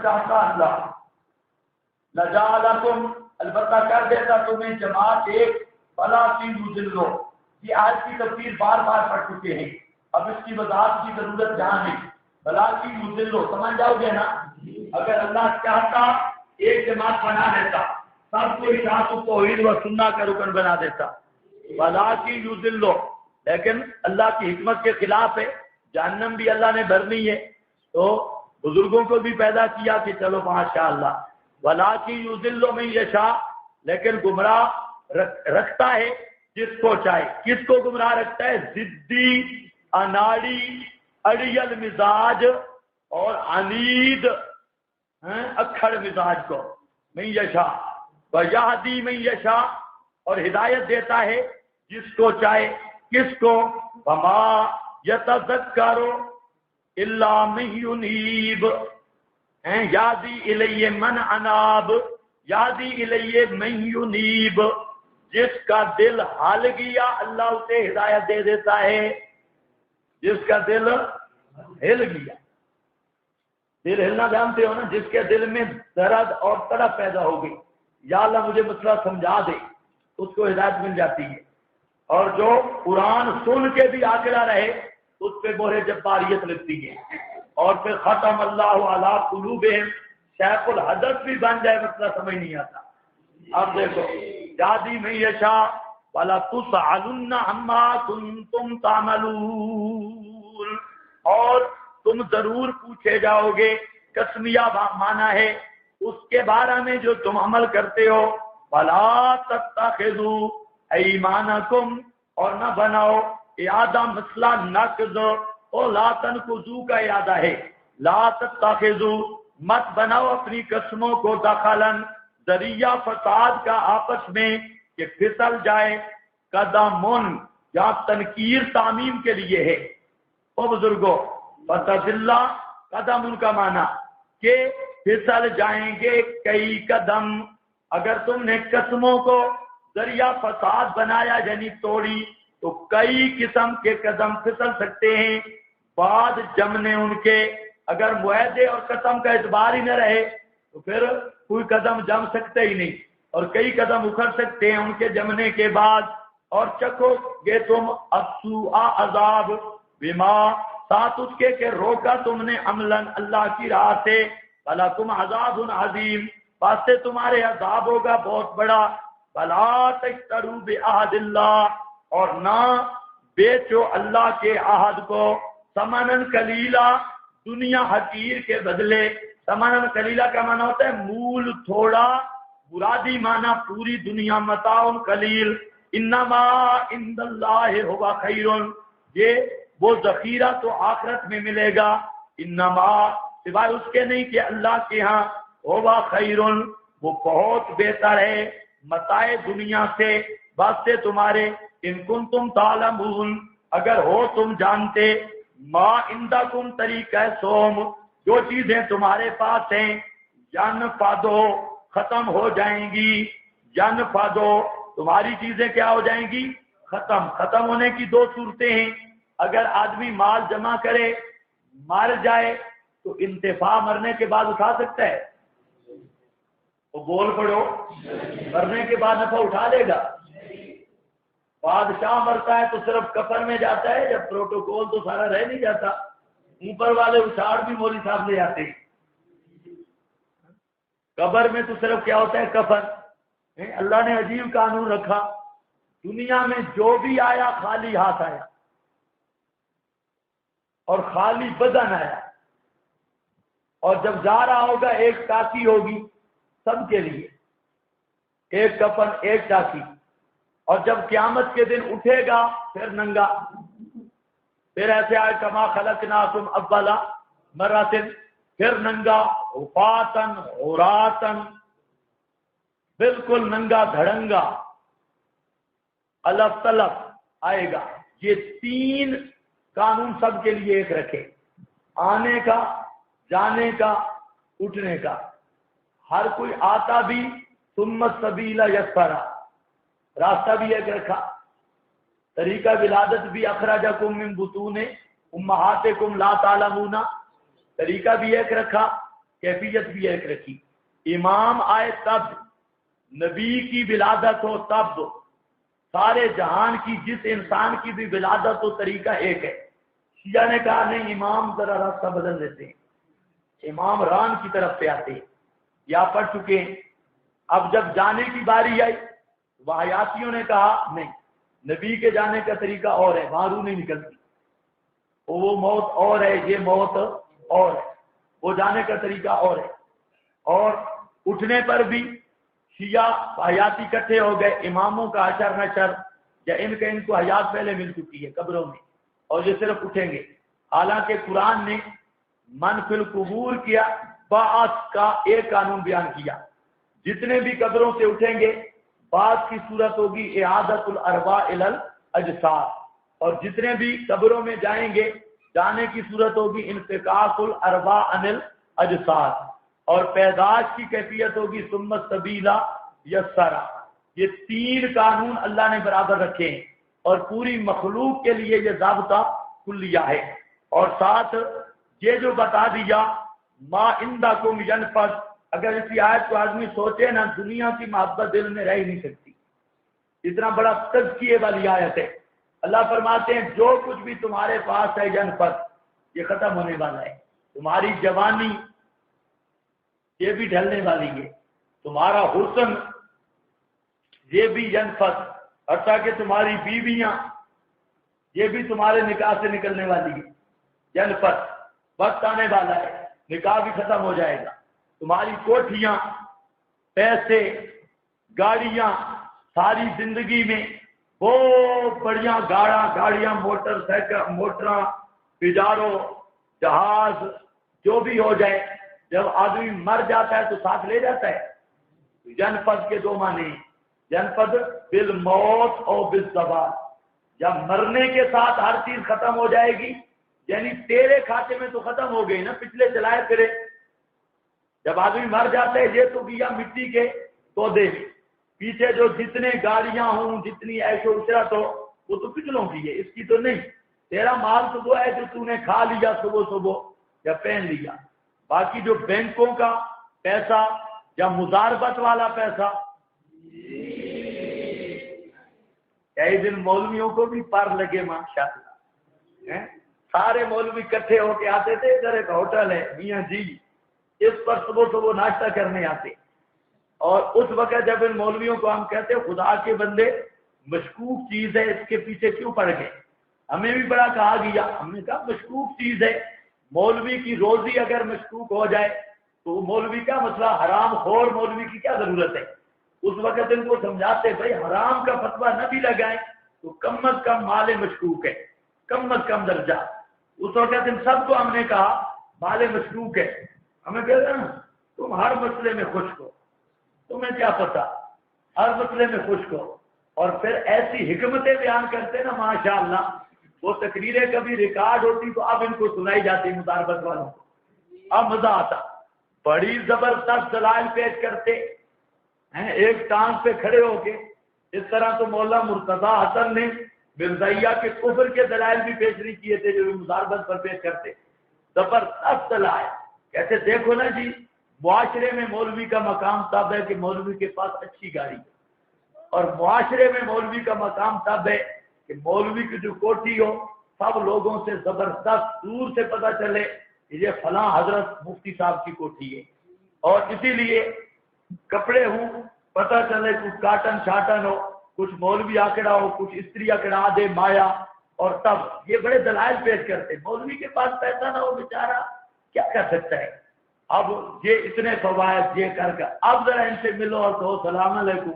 چاہتا اللہ لجعلکم البتہ کر دیتا تمہیں جماعت ایک فلا تضلوا. یہ آج کی تفسیر بار بار پڑھ چکے ہیں, اب اس کی وضاحت کی ضرورت جہاں نہیں. فلا تضلوا سمجھ جاؤ گے نا. اگر اللہ چاہتا ایک جماعت بنا دیتا, سب کو اشاعت و توحید و سنت کا رکن بنا دیتا. فلا تضلوا, لیکن اللہ کی حکمت کے خلاف ہے. جہنم بھی اللہ نے بھرنی ہے, تو بزرگوں کو بھی پیدا کیا کہ چلو ماشاءاللہ. وَلَٰكِن يُضِلُّ مَن يَشَاءُ, لیکن گمراہ رکھتا ہے جس کو چاہے. کس کو گمراہ رکھتا ہے؟ ضدی, اناڑی, اڑیل مزاج اور عنید اکھڑ مزاج کو. من یشاء وَيَهْدِي مَن يَشَاءُ, اور ہدایت دیتا ہے جس کو چاہے. کس کو؟ وَمَا يَتَذَكَّرُ إِلَّا مَن يُنِيبُ, یادی الیہ من اناب, یادی الیہ من ینیب, جس کا دل ہل گیا اللہ اسے ہدایت دے دیتا ہے. جس کا دل ہل گیا, دل ہلنا جانتے ہو نا, جس کے دل میں درد اور تڑپ پیدا ہو گئی, یا اللہ مجھے مسئلہ سمجھا دے, اس کو ہدایت مل جاتی ہے. اور جو قرآن سن کے بھی آکڑا رہے اس پہ مہر جباریت لگتی ہے. اور پھر ختم اللہ علی قلوبہم, شیخ الحدث بھی بن جائے مسئلہ سمجھ نہیں آتا. اب دیکھو, یادی من یشاء وَلَتُسْأَلُنَّ عَمَّا كُنتُمْ تَعْمَلُونَ, اور تم ضرور پوچھے جاؤ گے. قسمیہ معنی ہے اس کے بارے میں جو تم عمل کرتے ہو. وَلَا تَتَّخِذُوا أَيْمَانَكُمْ, اور نہ بناؤ اعادہ مسئلہ نقض, اور لا تنقضوا کا ارادہ ہے. لا تتخذوا, مت بناؤ اپنی قسموں کو دخلاً, ذریعہ فساد کا آپس میں کہ پھسل جائے. قدمون, یا تنکیر تعمیم کے لیے ہے. او بزرگوں, فتزل, قدم ان کا معنی کہ پھسل جائیں گے کئی قدم. اگر تم نے قسموں کو ذریعہ فساد بنایا یعنی توڑی, تو کئی قسم کے قدم پھسل سکتے ہیں. بعد جمنے ان کے, اگر معاہدے اور قسم کا اعتبار ہی نہ رہے تو پھر کوئی قدم جم سکتے ہی نہیں, اور کئی قدم اکھڑ سکتے ہیں ان کے جمنے کے بعد. اور چکھو گے تم السوء عذاب بما, ساتھ اس کے کہ روکا تم نے عملاً اللہ کی راہ سے. فلکم عذاب عظیم, واسطے تمہارے عذاب ہوگا بہت بڑا. فلا تشتروا بعہد اللہ, اور نہ بیچو اللہ کے عہد کو. ثمناً قلیلا, دنیا حقیر کے بدلے. ثمناً قلیلا کا معنی ہوتا ہے مول تھوڑا, مرادی معنی پوری دنیا. متاع قلیل, انما عند اللہ هو خیر, یہ وہ ذخیرہ تو آخرت میں ملے گا. انما, سوائے اس کے نہیں کہ اللہ کے ہاں, هو خیر, وہ بہت بہتر ہے متاع دنیا سے, واسطے تمہارے. ان کنتم تعلمون, اگر ہو تم جانتے. ما عندکم طریقہ سوم, جو چیزیں تمہارے پاس ہیں. ینفدو, ختم ہو جائیں گی. ینفدو, تمہاری چیزیں کیا ہو جائیں گی؟ ختم. ختم ہونے کی دو صورتیں ہیں. اگر آدمی مال جمع کرے مر جائے تو انتفاع مرنے کے بعد اٹھا سکتا ہے؟ وہ بول پڑو, مرنے کے بعد نفع اٹھا لے گا؟ بادشاہ مرتا ہے تو صرف کفن میں جاتا ہے, جب پروٹوکول تو سارا رہ نہیں جاتا. اوپر والے اچھاڑ بھی مولوی صاحب لے آتے ہیں. قبر میں تو صرف کیا ہوتا ہے؟ کفن. اللہ نے عجیب قانون رکھا, دنیا میں جو بھی آیا خالی ہاتھ آیا اور خالی بدن آیا, اور جب جا رہا ہوگا ایک ٹاکی ہوگی سب کے لیے, ایک کفن ایک ٹاکی. اور جب قیامت کے دن اٹھے گا پھر ننگا. پھر ایسے آئے کما خلقناکم اول مرۃ, پھر ننگا. حفاتن عراتن, بالکل ننگا دھڑنگا. الف تلف آئے گا. یہ تین قانون سب کے لیے ایک رکھے, آنے کا, جانے کا, اٹھنے کا. ہر کوئی آتا بھی ثم السبیل یسرا, راستہ بھی ایک رکھا. طریقہ ولادت بھی اخرجکم من بطون امہاتکم لا تعلمون, طریقہ بھی ایک رکھا. کیفیت بھی ایک رکھی. امام آئے تب، نبی کی ولادت ہو تب، سارے جہان کی جس انسان کی بھی ولادت ہو طریقہ ایک ہے. شیعہ نے کہا نہیں، امام ذرا راستہ بدل دیتے ہیں، امام ران کی طرف سے آتے ہیں، یا پڑھ چکے ہیں. اب جب جانے کی باری آئی، وحیاتیوں نے کہا نہیں، نبی کے جانے کا طریقہ اور ہے، وہاں روح نہیں نکلتی، وہ موت اور ہے، یہ موت اور ہے، وہ جانے کا طریقہ اور ہے. اور اٹھنے پر بھی شیعہ حیاتی اکٹھے ہو گئے، اماموں کا اشر نشر یا ان کو حیات پہلے مل چکی ہے قبروں میں، اور یہ صرف اٹھیں گے. حالانکہ قرآن نے من فی القبور کیا، بعث کا ایک قانون بیان کیا، جتنے بھی قبروں سے اٹھیں گے بعث کی صورت ہوگی اعادۃ الارواح الی الاجساد، اور جتنے بھی قبروں میں جائیں گے جانے کی صورت ہوگی انفکاک الارواح عن الاجساد، اور پیدائش کی کیفیت ہوگی ثم السبیل یسرا. یہ تین قانون اللہ نے برابر رکھے ہیں، اور پوری مخلوق کے لیے یہ ضابطہ کلیہ ہے. اور ساتھ یہ جو بتا دیا ما عندکم ینفد، اگر اسی آیت کو آدمی سوچے نا، دنیا کی محبت دل میں رہ ہی نہیں سکتی. اتنا بڑا تزکیے والی آیت ہے. اللہ فرماتے ہیں جو کچھ بھی تمہارے پاس ہے ینفد، یہ ختم ہونے والا ہے. تمہاری جوانی یہ بھی ڈھلنے والی ہے، تمہارا حسن یہ بھی ینفد، حتیٰ کہ تمہاری بیویاں یہ بھی تمہارے نکاح سے نکلنے والی ہے. ینفد، وقت آنے والا ہے، نکاح بھی ختم ہو جائے گا. تمہاری کوٹھیاں، پیسے، گاڑیاں، ساری زندگی میں بہت بڑھیاں گاڑیاں، موٹر سائیکل، موٹراں، پجارو، جہاز، جو بھی ہو جائے، جب آدمی مر جاتا ہے تو ساتھ لے جاتا ہے. ینفد کے دو معنی، ینفد بالموت اور بالزوال. جب مرنے کے ساتھ ہر چیز ختم ہو جائے گی، یعنی تیرے کھاتے میں تو ختم ہو گئی نا، پچھلے چلائے پھرے. جب آدمی مر جاتا ہے یہ تو گیا مٹی کے تودے میں، پیچھے جو جتنے گاڑیاں ہوں، جتنی عیش و عشرت ہو، وہ تو پچھلوں کی ہے، اس کی تو نہیں. تیرا مال تو وہ ہے جو تو نے کھا لیا صبح یا پہن لیا. باقی جو بینکوں کا پیسہ یا مزاربت والا پیسہ، کئی دن مولویوں کو بھی پر لگے ماشاءاللہ. سارے مولوی اکٹھے ہو کے آتے تھے، ادھر ایک ہوٹل ہے میاں جی، اس پر صبح ناشتہ کرنے آتے. اور اس وقت جب ان مولویوں کو ہم کہتے خدا کے بندے مشکوک چیز ہے، اس کے پیچھے کیوں پڑ گئے؟ ہمیں بھی بڑا کہا گیا. ہم نے کہا مشکوک چیز ہے، مولوی کی روزی اگر مشکوک ہو جائے تو مولوی کا مسئلہ، حرام خور مولوی کی کیا ضرورت ہے؟ اس وقت ان کو سمجھاتے بھائی حرام کا فتویٰ نہ بھی لگائیں تو کم از کم مال مشکوک ہے، کم از کم درجہ. اس وقت ان سب کو ہم نے کہا مال مشکوک ہے. ہمیں کہتے ہیں نا تم ہر مسئلے میں خشک ہو، تمہیں کیا پتا، ہر مسئلے میں خشک ہو. اور پھر ایسی حکمتیں بیان کرتے نا ماشاءاللہ، وہ تقریریں کبھی ریکارڈ ہوتی تو اب ان کو سنائی جاتی مداربت والوں کو، اب مزہ آتا. بڑی زبردست دلائل پیش کرتے ہیں ایک ٹانگ پہ کھڑے ہو کے. اس طرح تو مولانا مرتضی حسن نے مرزائیہ کے کفر کے دلائل بھی پیش نہیں کیے تھے جو مداربت پر پیش کرتے. زبردست دلائل کہتے دیکھو نا جی، معاشرے میں مولوی کا مقام تب ہے کہ مولوی کے پاس اچھی گاڑی ہے، اور معاشرے میں مولوی کا مقام تب ہے کہ مولوی کی جو کوٹھی ہو سب لوگوں سے زبردست دور سے پتہ چلے کہ یہ فلاں حضرت مفتی صاحب کی کوٹھی ہے. اور اسی لیے کپڑے ہوں پتہ چلے کچھ کاٹن شاٹن ہو، کچھ مولوی آکڑا ہو، کچھ استری آکڑا دے مایا. اور تب یہ بڑے دلائل پیش کرتے. مولوی کے پاس پیسہ نہ ہو بیچارہ کیا کر سکتا ہے؟ اب یہ اتنے فوائد یہ کر کے اب ذرا ان سے ملو اور کہو سلام علیکم،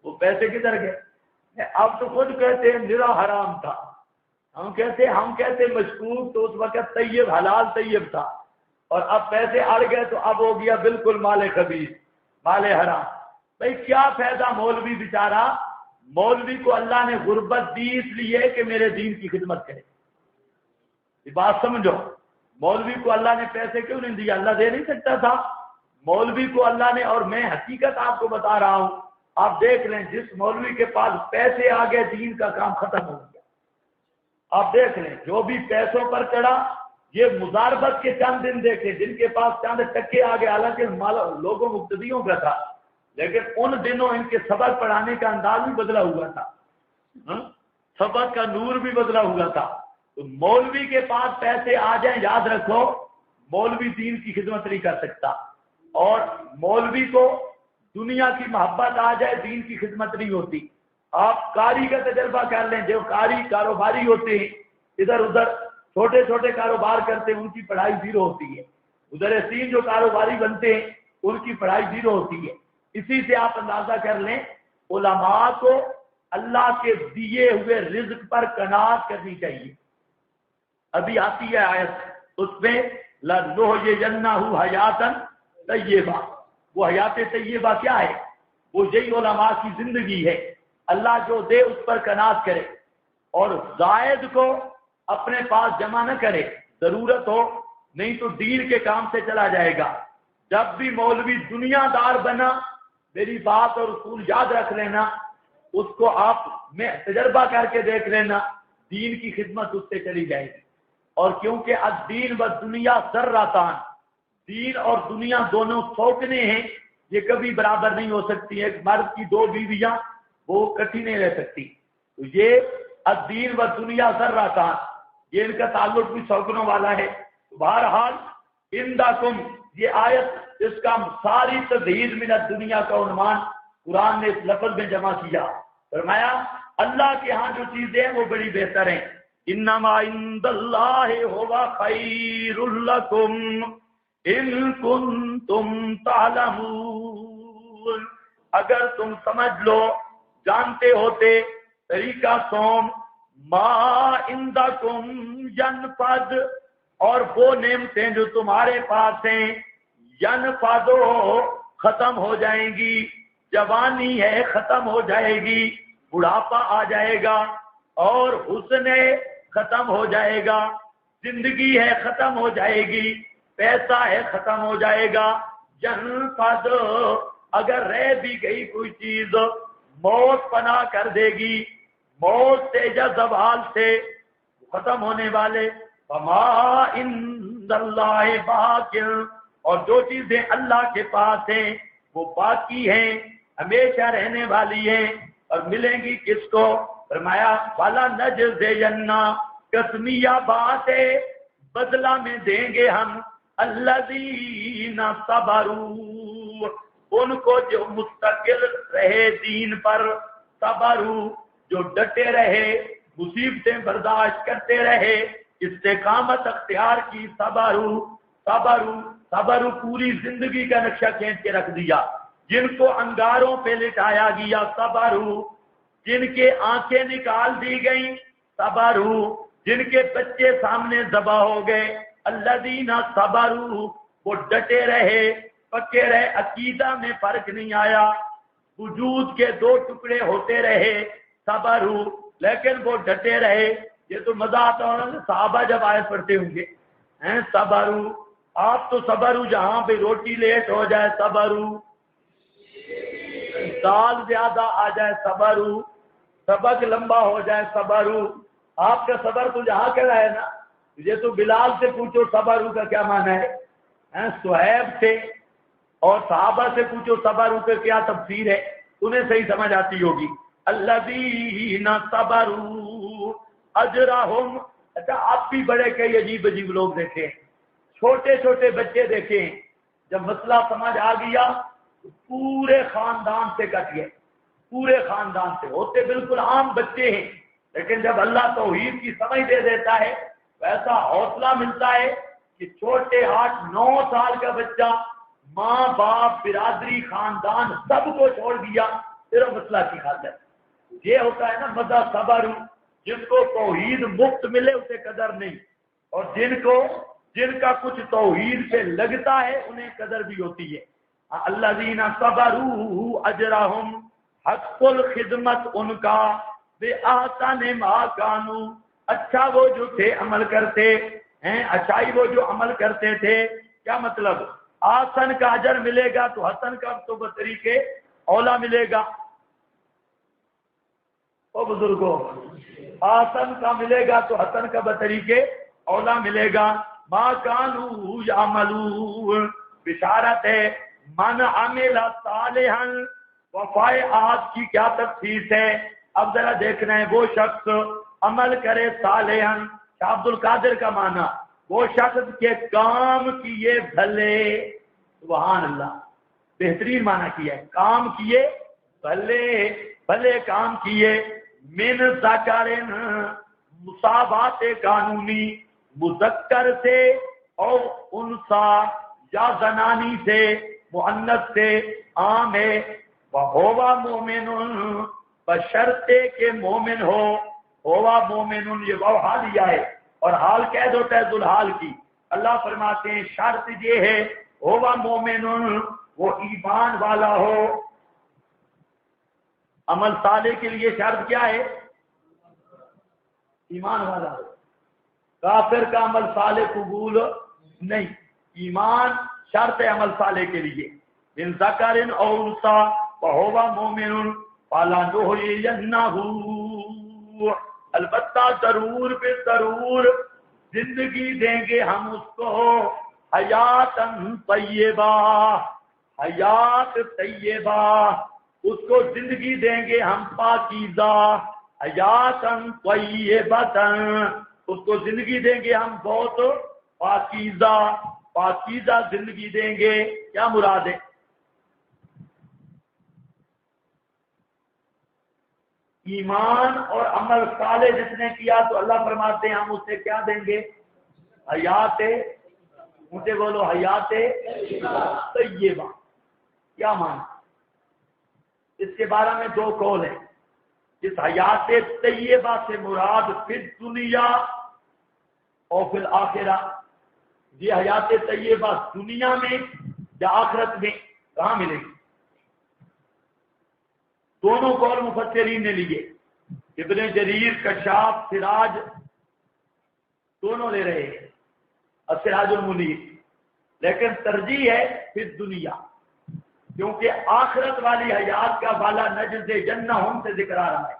وہ پیسے کدھر گئے؟ اب تو خود کہتے ہیں میرا حرام تھا، ہم کہتے مشکوک تو اس وقت طیب حلال طیب تھا، اور اب پیسے اڑ گئے تو اب ہو گیا بالکل مال خبیث، مال حرام. بھائی کیا فائدہ مولوی بیچارہ؟ مولوی کو اللہ نے غربت دی اس لیے کہ میرے دین کی خدمت کرے. یہ بات سمجھو، مولوی کو اللہ نے پیسے کیوں نہیں دیا؟ اللہ دے نہیں سکتا تھا مولوی کو اللہ نے. اور میں حقیقت آپ کو بتا رہا ہوں، آپ دیکھ لیں جس مولوی کے پاس پیسے آ گئے دین کا کام ختم ہو گیا. آپ دیکھ لیں جو بھی پیسوں پر چڑھا یہ مزاربت کے چند دن دیکھے جن کے پاس چند ٹکے آ گئے، حالانکہ لوگوں مقتدیوں کا تھا، لیکن ان دنوں ان کے سبق پڑھانے کا انداز بھی بدلا ہوا تھا، سبق کا نور بھی بدلا ہوا تھا۔ تو مولوی کے پاس پیسے آ جائیں، یاد رکھو مولوی دین کی خدمت نہیں کر سکتا، اور مولوی کو دنیا کی محبت آ جائے دین کی خدمت نہیں ہوتی۔ آپ قاری کا تجربہ کر لیں، جو قاری کاروباری ہوتے ہیں، ادھر ادھر چھوٹے چھوٹے کاروبار کرتے ہیں، ان کی پڑھائی زیرو ہوتی ہے۔ مدرسین جو کاروباری بنتے ہیں ان کی پڑھائی زیرو ہوتی ہے۔ اسی سے آپ اندازہ کر لیں علماء کو اللہ کے دیے ہوئے رزق پر قناعت کرنی چاہیے۔ ابھی آتی ہے آیت، اس میں لَنُحْيِيَنَّهُ حَيَاتًا طَيِّبَةً، وہ حیات طیبہ کیا ہے؟ وہ یہی علماء کی زندگی ہے۔ اللہ جو دے اس پر قناعت کرے، اور زائد کو اپنے پاس جمع نہ کرے، ضرورت ہو، نہیں تو دین کے کام سے چلا جائے گا۔ جب بھی مولوی دنیا دار بنا، میری بات اور اصول یاد رکھ لینا، اس کو آپ میں تجربہ کر کے دیکھ لینا، دین کی خدمت اس سے چلی جائے گی۔ اور کیونکہ الدین و دنیا ذراتان، دین اور دنیا دونوں سوکنے ہیں، یہ کبھی برابر نہیں ہو سکتی۔ ایک مرد کی دو بیویاں وہ اکٹھی نہیں رہ سکتی۔ تو یہ الدین و دنیا ذراتان، یہ ان کا تعلق بھی سوکنوں والا ہے۔ بہرحال اندکم، یہ آیت اس کا ساری تزہیر من الدنیا کا عنوان قرآن نے اس لفظ میں جمع کیا۔ فرمایا اللہ کے ہاں جو چیزیں ہیں وہ بڑی بہتر ہیں۔ انما عند اللہ ہوا خیر لکم ان کنتم تعلمون، اگر تم سمجھ لو، جانتے ہوتے طریقہ سوم، ما عندکم ینفد، اور وہ نعمتیں جو تمہارے پاس ہیں، ینفدو، ختم ہو جائیں گی، جوانی ہے ختم ہو جائے گی، بڑھاپا آ جائے گا، اور حسن ختم ہو جائے گا، زندگی ہے ختم ہو جائے گی، پیسہ ہے ختم ہو جائے گا۔ ینفد، اگر رہ بھی گئی کوئی چیز، موت پناہ کر دے گی، موت سے یا زوال سے ختم ہونے والے۔ فما عند اللہ باق، اور جو چیزیں اللہ کے پاس ہیں وہ باقی ہیں، ہمیشہ رہنے والی ہیں، اور ملیں گی کس کو؟ فرمایا والا نجزینا، قسمیہ بات ہے، بدلہ میں دیں گے ہم الذین صبروا، ان کو جو مستقل رہے دین پر، صبروا، جو ڈٹے رہے، مصیبتیں برداشت کرتے رہے، استقامت اختیار کی، صبروا، صبروا، صبروا پوری زندگی کا نقشہ کھینچ کے رکھ دیا۔ جن کو انگاروں پہ لٹایا گیا، صبروا، جن کے آنکھیں نکال دی گئیں، صبروا، جن کے بچے سامنے ذبح ہو گئے، الذین صبروا، وہ ڈٹے رہے، پکے رہے، عقیدہ میں فرق نہیں آیا، وجود کے دو ٹکڑے ہوتے رہے، صبروا، لیکن وہ ڈٹے رہے۔ یہ تو مزہ آتا ہونا صحابہ جب آیت پڑھتے ہوں گے، ہیں صبروا، آپ تو صبروا جہاں پہ روٹی لیٹ ہو جائے، صبروا، دال زیادہ آ جائے، صبروا، سبق لمبا ہو جائے، صبروا، آپ کا صبر تو جہاں کا ہے نا۔ یہ تو بلال سے پوچھو صبروا کا کیا معنی ہے، صہیب سے اور صحابہ سے پوچھو صبروا کا کیا تفسیر ہے، انہیں صحیح سمجھ آتی ہوگی۔ الذین صبروا اجرہم، اچھا آپ بھی بڑے کئی عجیب عجیب لوگ دیکھیں، چھوٹے چھوٹے بچے دیکھیں، جب مسئلہ سمجھ آ گیا تو پورے خاندان سے کٹ گئے، پورے خاندان سے، ہوتے بالکل عام بچے ہیں، لیکن جب اللہ توحید کی سمجھ دے دیتا ہے تو ایسا حوصلہ ملتا ہے کہ چھوٹے 8-9 سال کا بچہ ماں باپ برادری خاندان سب کو چھوڑ دیا صرف مسئلہ کی خاطر۔ یہ ہوتا ہے نا مزہ صبر، جن کو توحید مفت ملے اسے قدر نہیں، اور جن کا کچھ توحید سے لگتا ہے انہیں قدر بھی ہوتی ہے۔ الذین صبروا اجرہم، حق الخدمت ان کا، بے احسن ما کانوا، اچھا وہ جو تھے عمل کرتے ہیں، اچھائی وہ جو عمل کرتے تھے، کیا مطلب؟ آسن کا اجر ملے گا تو حسن کا تو بطریقے اولا ملے گا۔ او بزرگوں، آسن کا ملے گا تو حسن کا بطریقے اولا ملے گا۔ ما کانوا یعملون، بشارت ہے من عمل صالحا، وفائے آج کی کیا تفسیر ہے؟ اب ذرا دیکھنا ہے، وہ شخص عمل کرے صالحا، شاہ عبد القادر کا معنی وہ شخص کے کام کیے بھلے، سبحان اللہ، بہترین معنی کیا ہے، کام کیے بھلے، بھلے کام کیے، من ذکرن، مصابات قانونی، مذکر سے اور انسا یا زنانی سے، مؤنث سے عام ہے، وہوا مومن، بشرطے کے مومن ہو، ہوا مومن، یہ وہ حالیہ ہے اور حال قید ہوتا ہے ذوالحال کی۔ اللہ فرماتے ہیں شرط یہ ہے ہوا مومن، وہ ایمان والا ہو۔ عمل صالح کے لیے شرط کیا ہے؟ ایمان والا ہو۔ کافر کا عمل صالح قبول نہیں، ایمان شرط ہے عمل صالح کے لیے۔ من ذکر او انثی وہو مومن فلنحیینہ، البتہ ضرور بے ضرور زندگی دیں گے ہم اس کو حیاتن طیبہ، حیات طیبہ، اس کو زندگی دیں گے ہم پاکیزہ، حیاتن طیبتن، اس کو زندگی دیں گے ہم بہت پاکیزہ، پاکیزہ زندگی دیں گے۔ کیا مراد ہے؟ ایمان اور عمل صالح جس نے کیا تو اللہ فرماتے ہیں ہم اسے کیا دیں گے؟ حیات، مجھے بولو حیات طیبہ۔ کیا معنی؟ اس کے بارے میں دو قول ہیں۔ اس حیات طیبہ سے مراد فی دنیا اور فی الآخرہ، یہ حیات طیبہ دنیا میں یا آخرت میں کہاں ملے گی؟ دونوں قول مفسرین نے لیے، ابن جریر، کشاف، سراج، دونوں لے رہے ہیں، السراج المنیر، لیکن ترجیح ہے پھر دنیا، کیونکہ آخرت والی حیات کا بالا نجز جنہم سے ذکر آ رہا ہے۔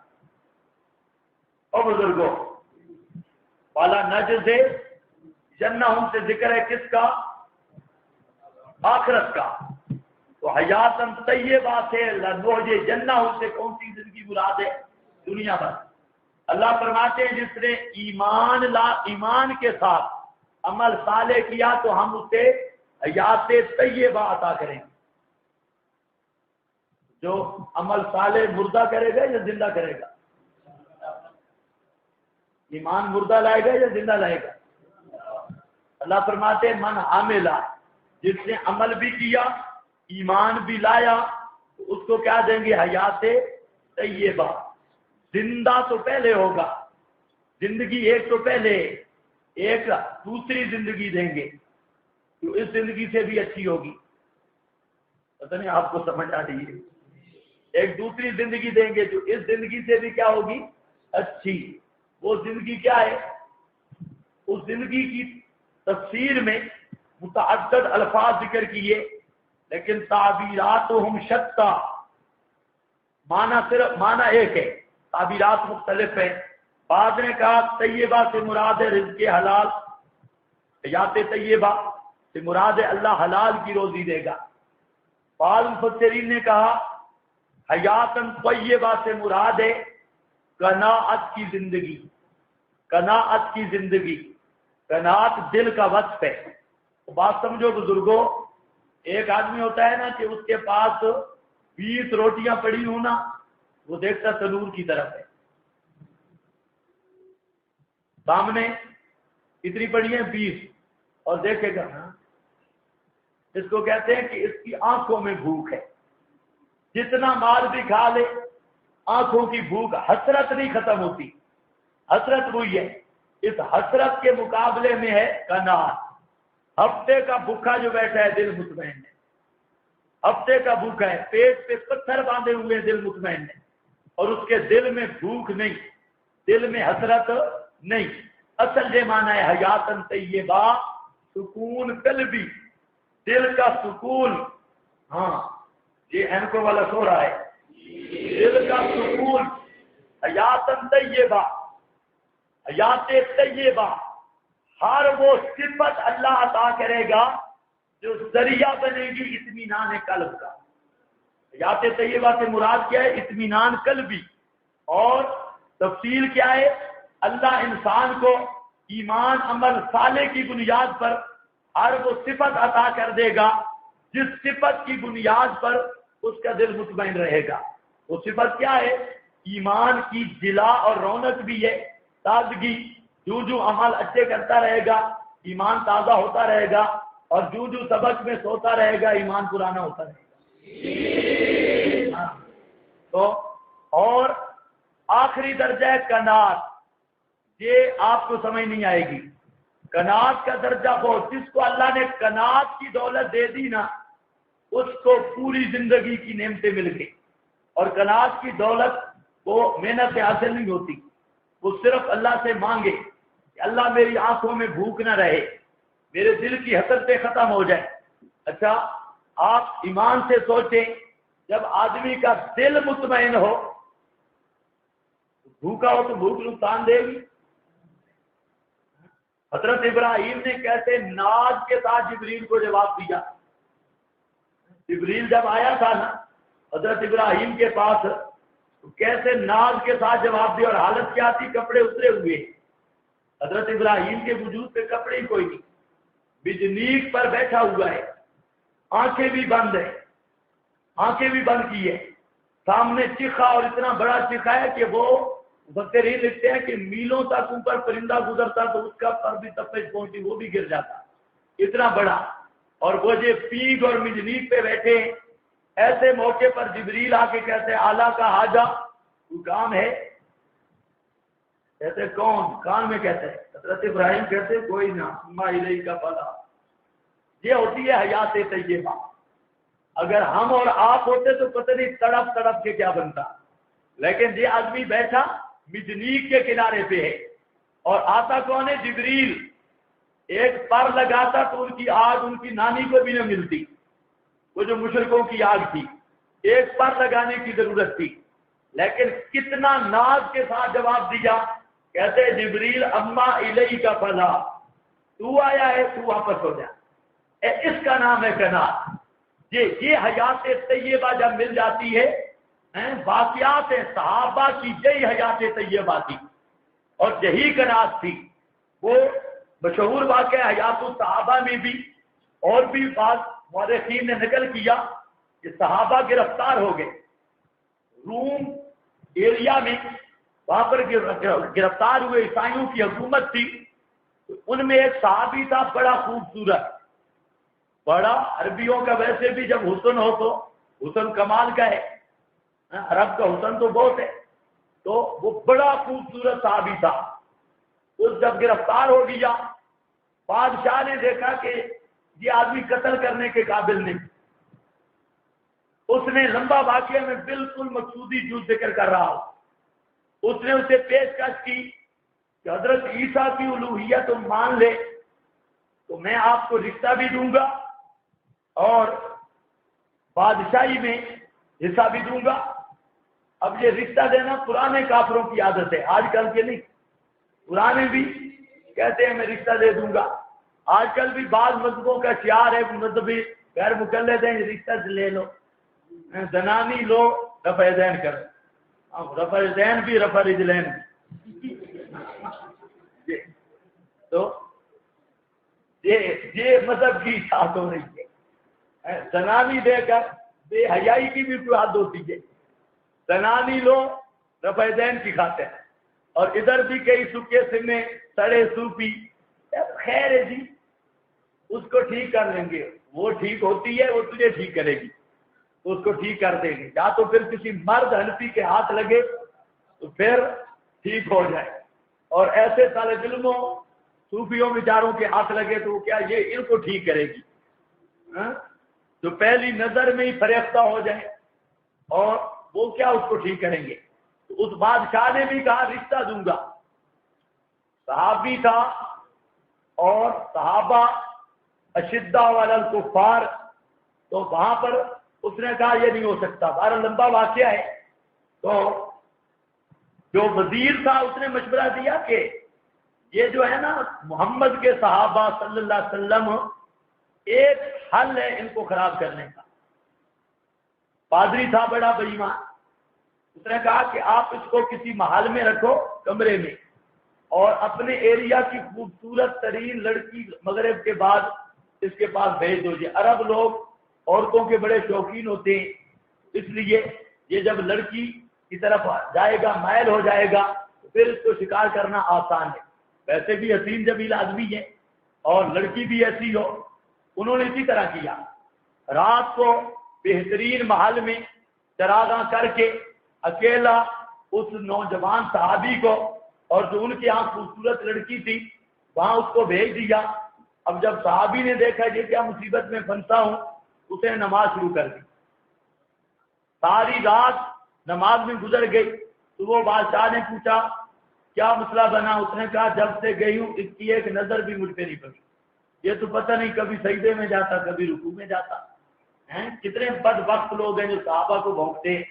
اور بزرگوں، بالا نجز جنہم سے ذکر ہے کس کا؟ آخرت کا۔ تو حیاتن طیبہ سے لنحیینہ جنہم سے کون سی زندگی مراد ہے؟ دنیا بھر۔ اللہ فرماتے ہیں جس نے ایمان کے ساتھ عمل صالح کیا تو ہم اسے حیات طیبہ عطا کریں گے۔ جو عمل صالح مردہ کرے گا یا زندہ کرے گا؟ ایمان مردہ لائے گا یا زندہ لائے گا؟ اللہ فرماتے ہیں من عامل، جس نے عمل بھی کیا ایمان بھی لایا تو اس کو کیا دیں گے؟ حیات طیبہ۔ زندہ تو پہلے ہوگا، زندگی ایک تو پہلے، ایک دوسری زندگی دیں گے تو اس زندگی سے بھی اچھی ہوگی۔ پتہ نہیں آپ کو سمجھ آ رہی ہے؟ ایک دوسری زندگی دیں گے جو اس زندگی سے بھی کیا ہوگی؟ اچھی۔ وہ زندگی کیا ہے؟ اس زندگی کی تفسیر میں متعدد الفاظ ذکر کیے، لیکن تعبیراتہم شتیٰ، معنی ایک ہے، تعبیرات مختلف ہیں۔ بعض نے کہا طیبہ سے مراد ہے رزق حلال، حیات طیبہ سے مراد ہے اللہ حلال کی روزی دے گا۔ بعض مفسرین نے کہا حیاتن طیبہ سے مراد ہے قناعت کی زندگی، قناعت کی زندگی، قناعت دل کا وصف ہے۔ بات سمجھو بزرگوں، ایک آدمی ہوتا ہے نا کہ اس کے پاس 20 روٹیاں پڑی ہوں نا، وہ دیکھتا تنور کی طرف ہے، سامنے کتنی پڑی ہیں؟ 20، اور دیکھے گا نا، اس کو کہتے ہیں کہ اس کی آنکھوں میں بھوک ہے، جتنا مال بھی کھا لے آنکھوں کی بھوک، حسرت نہیں ختم ہوتی۔ حسرت وہی ہے، اس حسرت کے مقابلے میں ہے قناعت۔ ہفتے کا بھوکا جو بیٹھا ہے دل مطمئن ہے، ہفتے کا بھوکا ہے، پیٹ پہ پتھر باندھے ہوئے دل مطمئن ہے، اور اس کے دل میں بھوک نہیں، دل میں حسرت نہیں۔ اصل یہ معنی ہے حیاتن طیبہ، سکون قلبی، دل کا سکون۔ ہاں یہ اینکو والا سو رہا ہے، دل کا سکون، حیاتن طیبہ، حیات طیبہ، ہر وہ صفت اللہ عطا کرے گا جو ذریعہ بنے گی اطمینان قلب کا۔ حیات طیبہ سے مراد کیا ہے؟ اطمینان قلبی۔ اور تفصیل کیا ہے؟ اللہ انسان کو ایمان عمل صالح کی بنیاد پر ہر وہ صفت عطا کر دے گا جس صفت کی بنیاد پر اس کا دل مطمئن رہے گا۔ وہ صفت کیا ہے؟ ایمان کی جلا اور رونق بھی ہے، تازگی۔ جو جو عمل اچھے کرتا رہے گا ایمان تازہ ہوتا رہے گا، اور جو جو سبق میں سوتا رہے گا ایمان پرانا ہوتا رہے گا۔ تو اور آخری درجہ ہے قناعت۔ یہ آپ کو سمجھ نہیں آئے گی۔ قناعت کا درجہ بہت، جس کو اللہ نے قناعت کی دولت دے دی نا اس کو پوری زندگی کی نعمتیں مل گئی۔ اور قناعت کی دولت وہ محنت سے حاصل نہیں ہوتی، وہ صرف اللہ سے مانگے کہ اللہ میری آنکھوں میں بھوک نہ رہے، میرے دل کی حسرتیں ختم ہو جائیں۔ اچھا آپ ایمان سے سوچیں، جب آدمی کا دل مطمئن ہو، بھوکا ہو تو بھوک نقصان دے گی۔ حضرت ابراہیم نے کیسے ناز کے ساتھ جبریل کو جواب دیا۔ جبریل جب آیا تھا نا حضرت ابراہیم کے پاس، کیسے ناز کے ساتھ جواب دیا، اور حالت کیا تھی؟ کپڑے اترے ہوئے۔ حضرت ابراہیم کے وجود پہ کپڑے ہی کوئی نہیں، بجنیک پر بیٹھا ہوا ہے، آنکھیں بھی بند ہے، آنکھیں بھی بند کی ہے، سامنے چیخا، اور اتنا بڑا چیخا ہے کہ وہ مفسرین لکھتے ہیں کہ میلوں تک اوپر پرندہ گزرتا تو اس کا پر بھی تپش پہنچی، وہ بھی گر جاتا، اتنا بڑا۔ اور وہ جو پیگ اور مجنیک پہ بیٹھے، ایسے موقع پر جبریل آ کے کہتے ہیں اعلیٰ کا حاجہ، تو کام ہے؟ کہتے کون؟ کان میں کہتے ہیں۔ حضرت ابراہیم کہتے کوئی نہ، ما الیہ کا بلا۔ یہ ہوتی ہے حیات طیبہ۔ اگر ہم اور آپ ہوتے تو پتہ نہیں تڑپ تڑپ کے کیا بنتا، لیکن یہ آدمی بیٹھا مجنیک کے کنارے پہ ہے، اور آتا کون ہے؟ جبریل۔ ایک پر لگاتا تو ان کی آگ ان کی نانی کو بھی نہ ملتی، وہ جو مشرکوں کی آگ تھی، ایک پر لگانے کی ضرورت تھی، لیکن کتنا ناز کے ساتھ جواب دیا۔ کہتے جبریل اما الیہ کا فلا، تو آیا ہے تو واپس ہو جا۔ اس کا نام ہے قناعت۔ یہ حیات طیبہ جب مل جاتی ہے، واقعات صحابہ کی یہی حیات طیبہ تھی، اور یہی قناعت تھی۔ وہ مشہور واقعہ حیات الصحابہ میں بھی اور بھی بعض مورخین نے نقل کیا کہ صحابہ گرفتار ہو گئے روم ایریا میں، وہاں پر گرفتار ہوئے، عیسائیوں کی حکومت تھی۔ ان میں ایک صحابی تھا بڑا خوبصورت، بڑا، عربیوں کا ویسے بھی جب حسن ہو تو حسن کمال کا ہے، عرب کا حسن تو بہت ہے، تو وہ بڑا خوبصورت صحابی تھا۔ اس جب گرفتار ہو گیا، بادشاہ نے دیکھا کہ یہ آدمی قتل کرنے کے قابل نہیں، اس نے لمبا واقعہ میں بالکل مقصودی جو ذکر کر رہا ہوں، اس نے اسے پیشکش کی کہ حضرت عیسیٰ کی الوہیت تم مان لے تو میں آپ کو رشتہ بھی دوں گا اور بادشاہی میں حصہ بھی دوں گا۔ اب یہ رشتہ دینا پرانے کافروں کی عادت ہے، آج کل کے نہیں۔ پرانے بھی کہتے ہیں میں رشتہ دے دوں گا، آج کل بھی بعض مذہبوں کا شعار ہے، مذہبی غیر مقلد ہیں، رشتہ لے لو، زنانی لو، رفع دین کرو، رفع دین بھی رفع رجلین بھی۔ تو یہ مذہب کی اشاعت ہو رہی ہے۔ زنانی دے کر بے حیائی کی بھی کوئی حد ہوتی ہے، زنانی لو رفع دین کی خاطر، اور ادھر بھی کئی سکے سنے سڑے صوفی، خیر ہے جی اس کو ٹھیک کر لیں گے، وہ ٹھیک ہوتی ہے وہ تجھے ٹھیک کرے گی، اس کو ٹھیک کر دیں گے، یا تو پھر کسی مرد حنفی کے ہاتھ لگے تو پھر ٹھیک ہو جائے، اور ایسے طالب علموں صوفیوں بیچاروں کے ہاتھ لگے تو کیا یہ ان کو ٹھیک کرے گی؟ جو پہلی نظر میں ہی فریفتہ ہو جائے، اور وہ کیا اس کو ٹھیک کریں گے؟ تو اس بادشاہ نے بھی کہا رشتہ دوں گا، صحابی تھا، اور صحابہ اشداء علی الکفار، تو وہاں پر اس نے کہا یہ نہیں ہو سکتا۔ بارہ لمبا واقعہ ہے، تو جو وزیر تھا اس نے مشورہ دیا کہ یہ جو ہے نا محمد کے صحابہ صلی اللہ علیہ وسلم، ایک حل ہے ان کو خراب کرنے کا۔ پادری تھا بڑا بے ایمان، اس نے کہا کہ آپ اس کو کسی محل میں رکھو، کمرے میں، اور اپنے ایریا کی خوبصورت ترین لڑکی مغرب کے بعد اس کے پاس بھیج دو۔ یہ عرب لوگ عورتوں کے بڑے شوقین ہوتے ہیں، اس لیے یہ جب لڑکی کی طرف جائے گا، مائل ہو جائے گا، تو پھر اس کو شکار کرنا آسان ہے۔ ویسے بھی حسین جمیل آدمی ہے اور لڑکی بھی ایسی ہو۔ انہوں نے اسی طرح کیا، رات کو بہترین محل میں چراغاں کر کے اکیلا اس نوجوان صحابی کو، اور جو ان کے یہاں خوبصورت لڑکی تھی وہاں اس کو بھیج دیا۔ اب جب صحابی نے دیکھا یہ کیا مصیبت میں پھنسا ہوں، اسے نماز شروع کر دی۔ ساری رات نماز میں گزر گئی۔ صبح بادشاہ نے پوچھا کیا مسئلہ بنا؟ اس نے کہا جب سے گئی ہوں اس کی ایک نظر بھی مجھ پہ نہیں پڑی، یہ تو پتہ نہیں کبھی سجدے میں جاتا کبھی رکوع میں جاتا۔ کتنے بد وقت لوگ ہیں جو صحابہ کو بھونکتے ہیں۔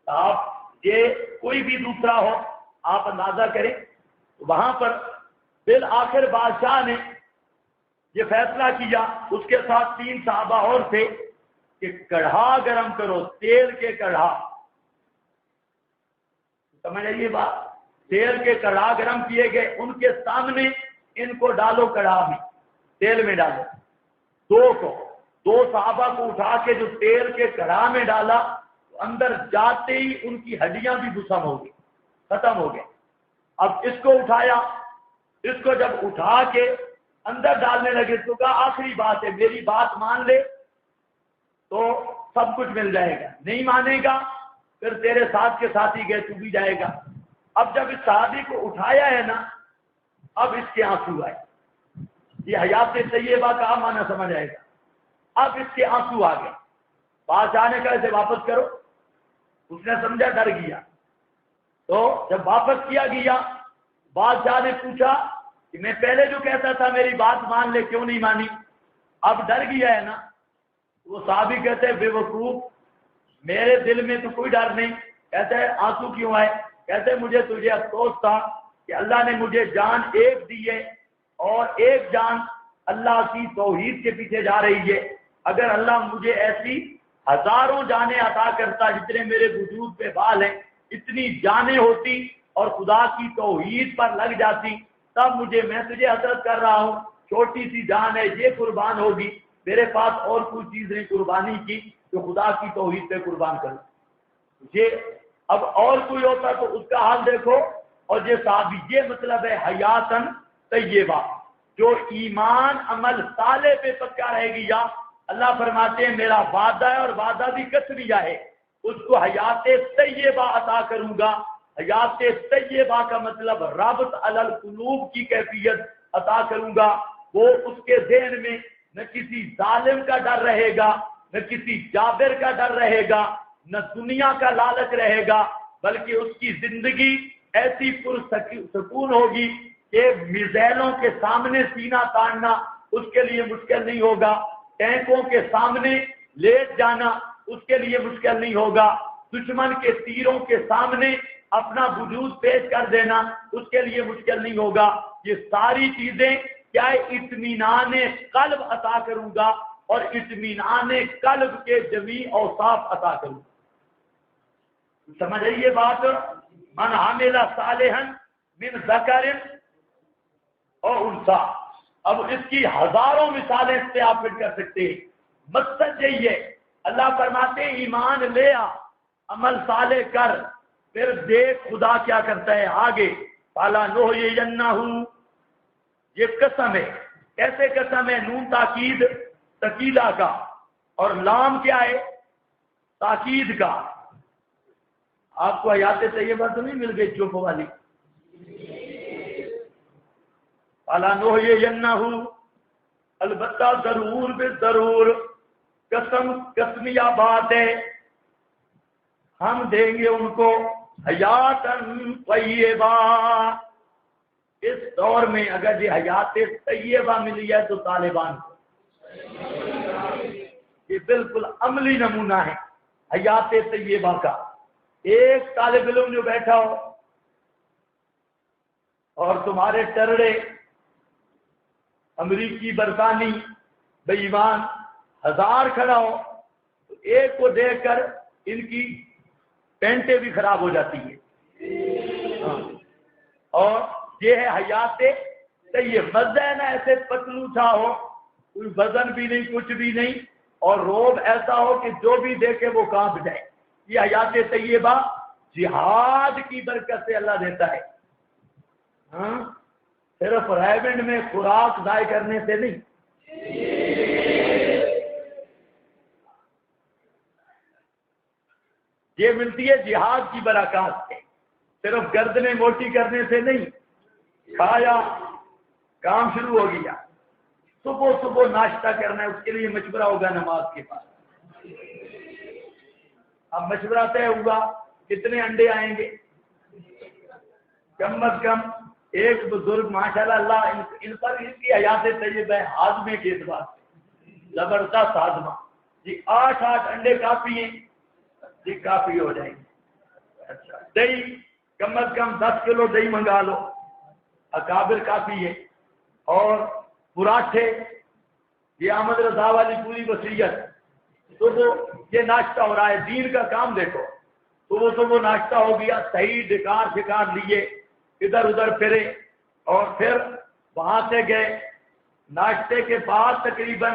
آپ یہ کوئی بھی دوسرا ہو آپ اندازہ کریں، وہاں پر بالآخر بادشاہ نے یہ فیصلہ کیا، اس کے ساتھ 3 صحابہ اور تھے، کہ کڑھا گرم کرو، تیل کے کڑھا، سمجھ آئیے بات، تیل کے کڑھا گرم کیے گئے، ان کے سامنے ان کو ڈالو کڑھا میں، تیل میں ڈالو۔ 2 صحابہ کو اٹھا کے جو تیل کے کڑھا میں ڈالا، اندر جاتے ہی ان کی ہڈیاں بھی بسم ہو گئی، ختم ہو گئے۔ اب اس کو اٹھایا، اس کو جب اٹھا کے اندر ڈالنے لگے تو کہا آخری بات ہے، میری بات مان لے تو سب کچھ مل جائے گا، نہیں مانے گا پھر تیرے ساتھ کے ساتھ ہی گئے تو بھی جائے گا۔ اب جب اس صحابی کو اٹھایا ہے نا، اب اس کے آنسو آئے۔ یہ حیات طیبہ کا معنی سمجھ آئے گا۔ اب اس کے آنسو آ گئے۔ بادشاہ نے کہا اسے واپس کرو، اس نے سمجھا ڈر گیا، تو جب واپس کیا گیا بادشاہ نے پوچھا کہ میں پہلے جو کہتا تھا میری بات مان لے، کیوں نہیں مانی؟ اب ڈر گیا ہے نا۔ وہ صحابی کہتے ہیں بے وقوف، میرے دل میں تو کوئی ڈر نہیں۔ کہتے ہیں آنسو کیوں آئے؟ کہتے ہیں مجھے تجھے افسوس تھا کہ اللہ نے مجھے جان ایک دی ہے، اور ایک جان اللہ کی توحید کے پیچھے جا رہی ہے۔ اگر اللہ مجھے ایسی ہزاروں جانیں عطا کرتا جتنے میرے وجود پہ بال ہیں، اتنی جانیں ہوتی اور خدا کی توحید پر لگ جاتی، تب مجھے، میں تجھے حضرت کر رہا ہوں، چھوٹی سی جان ہے یہ قربان ہوگی، میرے پاس اور کوئی چیز نہیں قربانی کی جو خدا کی توحید پہ قربان کروں۔ یہ اب اور کوئی ہوتا تو اس کا حال دیکھو۔ اور یہ صحابی، یہ مطلب ہے حیاتن طیبہ، جو ایمان عمل صالح پہ پکا رہے گی، یا اللہ فرماتے ہیں میرا وعدہ ہے اور وعدہ بھی قسمیہ ہے، اس کو حیات طیبہ عطا کروں گا۔ حیات طیبہ کا مطلب رابط علی القلوب کی کیفیت عطا کروں گا۔ وہ اس کے ذہن میں نہ کسی ظالم کا ڈر رہے گا، نہ کسی جابر کا ڈر رہے گا، نہ دنیا کا لالچ رہے گا، بلکہ اس کی زندگی ایسی پرسکون ہوگی کہ میزائلوں کے سامنے سینہ تاننا اس کے لیے مشکل نہیں ہوگا، ٹینکوں کے سامنے لیٹ جانا اس کے لیے مشکل نہیں ہوگا، دشمن کے تیروں کے سامنے اپنا وجود پیش کر دینا اس کے لیے مشکل نہیں ہوگا۔ یہ ساری چیزیں کیا اطمینان قلب عطا کروں گا، اور اطمینان قلب کے جمیع اوصاف عطا کروں گا۔ سمجھ آئیے بات؟ من عمل صالحا من ذکر اور انثی۔ اب اس کی ہزاروں مثالیں اس سے آپ فٹ کر سکتے ہیں۔ مقصد یہی ہے، اللہ فرماتے ہیں ایمان لے آ، عمل صالح کر، پھر دیکھ خدا کیا کرتا ہے آگے۔ فَلَا نُحْيِيَنَّهُ، یہ قسم ہے۔ کیسے قسم ہے؟ نون تاکید تکیلا کا، اور لام کیا ہے؟ تاکید کا۔ آپ کو حیات طیبہ تو نہیں مل گئی چپ والی؟ فَلَا نُحْيِيَنَّهُ، البتہ ضرور بے ضرور، قسم قسمیہ بات ہے، ہم دیں گے ان کو حیاتن طیبہ۔ اس دور میں اگر یہ حیات طیبہ ملی ہے تو طالبان کو یہ بالکل عملی نمونہ ہے حیات طیبہ کا۔ ایک طالب علم جو بیٹھا ہو اور تمہارے ٹرڑے امریکی برطانی بے ایمان 1000 کھڑا ہو تو ایک کو دیکھ کر ان کی پینٹیں بھی خراب ہو جاتی ہیں. اور یہ ہے حیات طیب. مزہ ہے نا ایسے پتلو سا ہو, کوئی وزن بھی نہیں, کچھ بھی نہیں, اور روب ایسا ہو کہ جو بھی دیکھے وہ کانپ جائے. یہ حیات طیبہ جہاد کی برکت سے اللہ دیتا ہے. ہاں, صرف ریونڈ میں خوراک ضائع کرنے سے نہیں. یہ ملتی ہے جہاد کی برکات سے, صرف گردنیں موٹی کرنے سے نہیں. کھایا, کام شروع ہو گیا, صبح صبح ناشتہ کرنا ہے, اس کے لیے مشورہ ہوگا نماز کے بعد. اب مشورہ طے ہوا کتنے انڈے آئیں گے. کم از کم ایک بزرگ ماشاءاللہ اللہ ان پر ان کی حیات طیب ہے ہاضمے کے اعتبار سے زبردست ہاضمہ. جی 8 انڈے کافی ہیں جی, کافی ہو جائیں گے. اچھا, دہی کم از کم 10 کلو دہی منگا لو, اکابر کافی ہے. اور پراٹھے, یہ احمد رضا والی پوری وصیت. صبح یہ ناشتہ ہو رہا ہے, دین کا کام دیکھو. صبح ناشتہ ہو گیا, صحیح ڈکار شکار لیے, ادھر ادھر پھرے, اور پھر وہاں سے گئے. ناشتے کے بعد تقریباً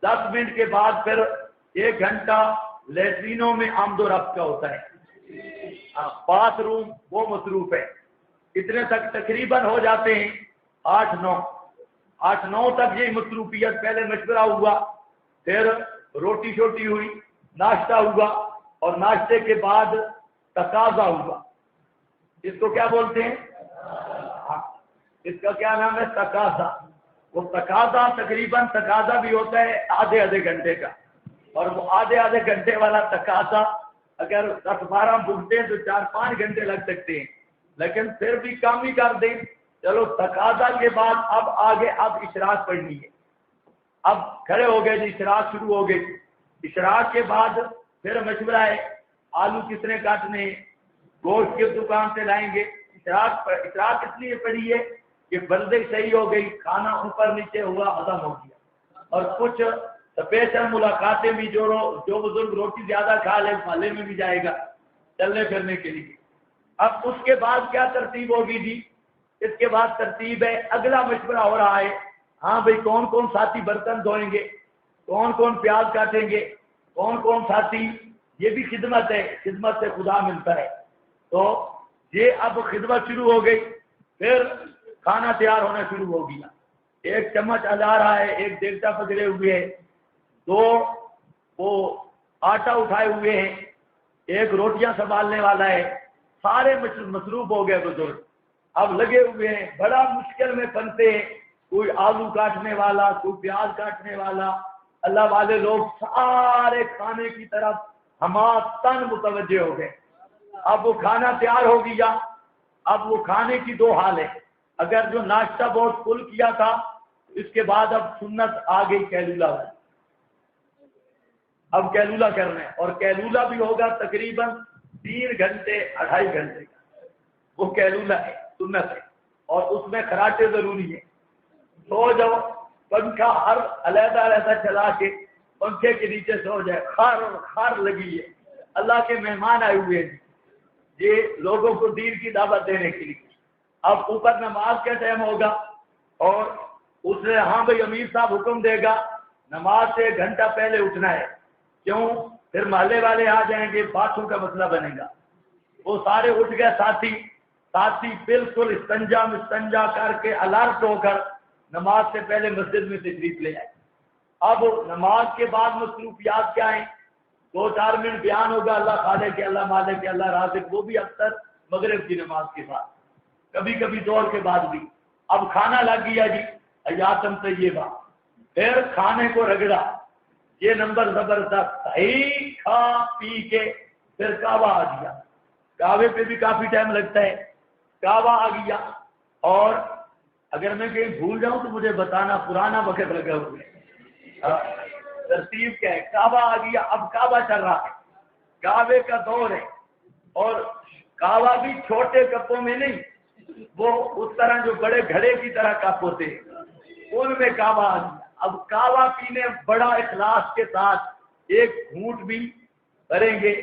10 منٹ کے بعد پھر 1 گھنٹہ لیٹرینوں میں آمد و رفت کا ہوتا ہے. باتھ روم وہ مصروف ہے. اتنے تک تقریباً ہو جاتے ہیں 8-9 تک یہ مصروفیت. پہلے مشورہ ہوا, پھر روٹی شوٹی ہوئی, ناشتہ ہوا, اور ناشتے کے بعد تقاضا ہوا. اس کو کیا بولتے ہیں؟ اس کا کیا نام ہے؟ تقاضا. وہ تقاضا تقریباً تقاضا بھی ہوتا ہے آدھے گھنٹے کا, اور وہ آدھے گھنٹے والا تقاضا اگر 10-12 بھگتے ہیں تو 4-5 گھنٹے لگ سکتے ہیں, لیکن پھر بھی کام ہی کر دیں. چلو تقاضا کے بعد اب آگے اب اشراق پڑھنی ہے. اب کھڑے ہو گئے جی, اشراق شروع ہو گئی. اشراق کے بعد پھر مشورہ ہے, آلو کتنے کاٹنے ہیں, گوشت کس دکان سے لائیں گے. اشراق اس لیے پڑھی ہے کہ بندے صحیح ہو گئی, کھانا اوپر نیچے ہوا, ہضم ہو گیا. اور کچھ اسپیشل ملاقاتیں بھی, جو بزرگ روٹی زیادہ کھا لے محلے میں بھی جائے گا چلنے پھرنے کے لیے. اب اس کے بعد کیا ترتیب ہوگی جی؟ اس کے بعد ترتیب ہے, اگلا مشورہ ہو رہا ہے. ہاں بھئی, کون کون ساتھی برتن دھوئیں گے, کون کون پیاز کاٹیں گے, کون کون ساتھی, یہ بھی خدمت ہے, خدمت سے خدا ملتا ہے. تو یہ اب خدمت شروع ہو گئی. پھر کھانا تیار ہونا شروع ہو گیا. 1 چمچ اجا رہا ہے, 1 دیگچا پکڑے ہوئے ہیں, 2 وہ آٹا اٹھائے ہوئے ہیں, 1 روٹیاں سنبھالنے والا ہے. سارے مصروف ہو گئے بزرگ, اب لگے ہوئے ہیں, بڑا مشکل میں پھنسے ہیں. کوئی آلو کاٹنے والا, کوئی پیاز کاٹنے والا. اللہ والے لوگ سارے کھانے کی طرف ہماتن متوجہ ہو گئے. اب وہ کھانا تیار ہو گیا. اب وہ کھانے کی 2 حال ہے. اگر جو ناشتہ بہت فل کیا تھا, اس کے بعد اب سنت آ گئی قیلولہ والی. اب قیلولہ کرنا ہے, اور قیلولہ بھی ہوگا تقریباً 3 گھنٹے 2.5 گھنٹے کا. وہ قیلولہ ہے, سنت ہے, اور اس میں خراٹے ضروری ہے. سو جاؤ, پنکھا ہر علیحدہ چلا کے پنکھے کے نیچے سو جائے. خار لگی ہے, اللہ کے مہمان آئے ہوئے ہیں, یہ لوگوں کو دین کی دعوت دینے کے لیے. اب اوپر نماز کا ٹائم ہوگا, اور اس نے ہاں بھائی امیر صاحب حکم دے گا نماز سے 1 گھنٹہ پہلے اٹھنا ہے. کیوں؟ پھر محلے والے آ جائیں گے, باتوں کا مسئلہ بنے گا. وہ سارے اٹھ گئے ساتھی بالکل استنجا کر کے الرٹ ہو کر نماز سے پہلے مسجد میں تشریف لے آئے. اب نماز کے بعد مصروفیات کیا ہیں؟ 2-4 منٹ بیان ہوگا, اللہ خالق کے, اللہ مالک کے, اللہ رازق, وہ بھی اکثر مغرب کی نماز کے بعد, کبھی کبھی دور کے بعد بھی. اب کھانا لگ گیا جی, حیاتم طیبہ. پھر کھانے کو رگڑا, یہ نمبر زبردست. صحیح کھا پی کے پھر کعبہ آ گیا. کعبے پہ بھی کافی ٹائم لگتا ہے. کعبہ آ گیا, اور اگر میں کہیں بھول جاؤں تو مجھے بتانا, پرانا وقت لگا ہوئے. ترتیب کیا ہے؟ کعبہ آ گیا. اب کعبہ چل رہا ہے, کعبے کا دور ہے, اور کعبہ بھی چھوٹے کپوں میں نہیں, وہ اس طرح جو بڑے گھڑے کی طرح کپ ہوتے ان میں کعبہ. اب کعبہ پینے بڑا اخلاص کے ساتھ ایک گھونٹ بھی کریں گے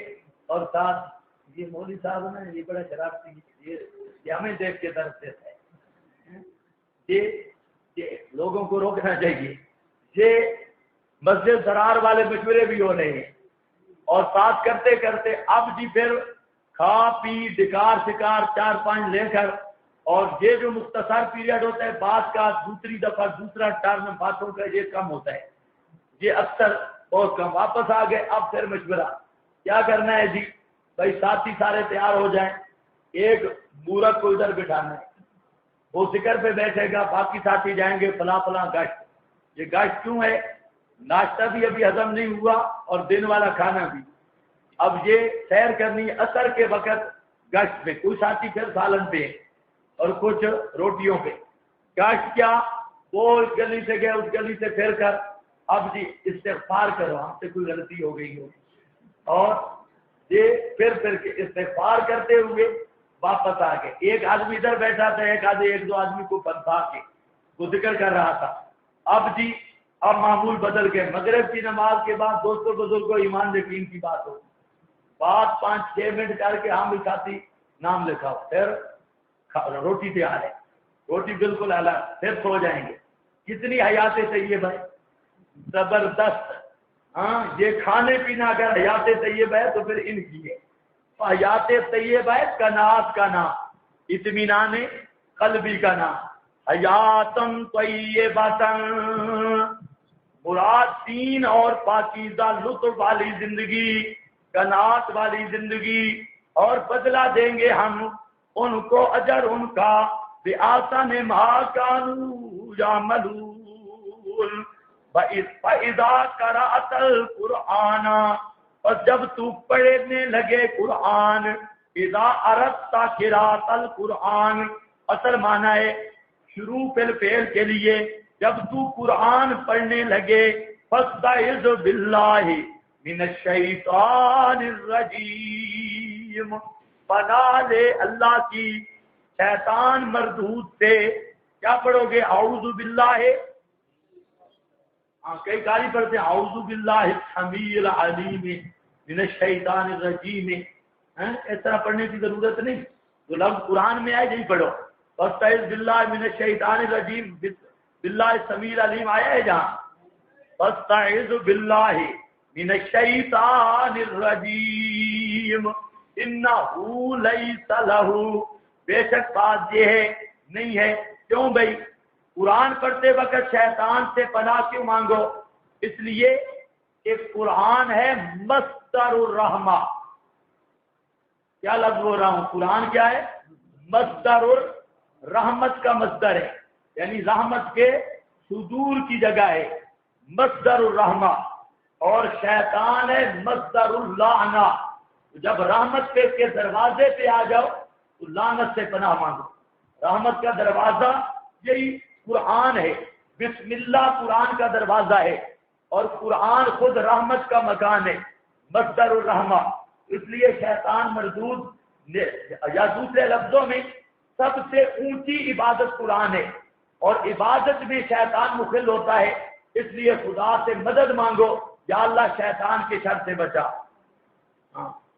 اور ساتھ یہ مولوی صاحب نا یہ بڑا شرارتی یہ ہمیں دیکھ کے درد دیتا ہے. یہ لوگوں کو روکنا چاہیے. یہ مسجد سرار والے مشورے بھی ہو رہے ہیں اور ساتھ کرتے کرتے اب جی پھر کھا پی ڈکار شکار 4-5 لے کر اور یہ جو مختصر پیریڈ ہوتا ہے بعد کا دوسری دفعہ دوسرا ٹرم باتوں کا یہ کم ہوتا ہے. یہ اکثر بہت کم. واپس آ گئے. اب پھر مشورہ کیا کرنا ہے جی بھائی ساتھی سارے تیار ہو جائیں. ایک بورک کو ادھر بٹھانا ہے وہ ذکر پہ بیٹھے گا باقی ساتھی جائیں گے فلاں فلاں گشت. یہ گشت کیوں ہے؟ ناشتہ بھی ابھی ہضم نہیں ہوا اور دن والا کھانا بھی. اب یہ سیر کرنی اثر کے وقت گشت پہ کوئی ساتھی پھر سالن پہ اور کچھ روٹیوں پہ. گشت کیا وہ اس گلی سے گئے اس گلی سے پھر کر اب جی استغفار کرو ہم سے کوئی غلطی ہو گئی ہو اور یہ پھر کے استغفار کرتے ہوئے واپس آ گئے. ایک آدمی ادھر بیٹھا تھا ایک دو آدمی کو بنتا کے وہ ذکر کر رہا تھا. اب جی اب معمول بدل گئے. مغرب کی نماز کے بعد دوستوں بزرگوں ایمان یقین کی بات ہو بات 5-6 منٹ کر کے ہم بھی ساتھی نام لکھاؤ پھر روٹی تیار ہے. روٹی بالکل الگ پھر سو جائیں گے. کتنی حیاتیں چاہیے بھائی زبردست. ہاں یہ کھانے پینا اگر حیات طیبہ ہے تو پھر ان کی ہے. حیات طیبہ ہے کنات کا نام اطمینان قلبی کا نام حیاتن طیبتن مراد دین اور پاکیزہ لطف والی زندگی کنات والی زندگی. اور بدلہ دیں گے ہم ان کو اجر ان کا بِآسَنِ مَا كَانُوا يَعْمَلُونَ. فَإِذَا قَرَأْتَ الْقُرْآنَ اور جب تو پڑھنے لگے قرآن اذا اردت قراءۃ القرآن اصل معنی ہے شروع فعل کے لیے جب تو قرآن پڑھنے لگے فاستعذ باللہ من الشیطان الرجیم پناہ لے اللہ کی شیطان مردود سے. کیا پڑھو گے؟ اعوذ باللہ. کئی قاری پڑھتے ہیں اعوذ باللہ السمیع العلیم من الشیطان الرجیم. اس طرح پڑھنے کی ضرورت نہیں. تو لفظ قرآن میں آئے یہی پڑھو فاستعذ باللہ من الشیطان الرجیم. باللہ السمیع العلیم آیا ہے جہاں فاستعذ باللہ من الشیطان الرجیم انہ لیس لہ. بے شک بات یہ ہے نہیں ہے. کیوں بھائی قرآن پڑھتے وقت شیطان سے پناہ کیوں مانگو؟ اس لیے کہ قرآن ہے مصدر الرحمہ. کیا لفظ بول رہا ہوں؟ قرآن کیا ہے؟ مصدر الرحمت کا مصدر ہے یعنی رحمت کے صدور کی جگہ ہے مصدر الرحمہ. اور شیطان ہے مصدر اللعنہ. جب رحمت پہ کے دروازے پہ آ جاؤ تو لعنت سے پناہ مانگو. رحمت کا دروازہ یہی قرآن ہے. بسم اللہ قرآن کا دروازہ ہے اور قرآن خود رحمت کا مکان ہے مصدر الرحمہ. اس لیے شیطان مردود یا دوسرے لفظوں میں سب سے اونچی عبادت قرآن ہے اور عبادت میں شیطان مخل ہوتا ہے. اس لیے خدا سے مدد مانگو یا اللہ شیطان کے شر سے بچا.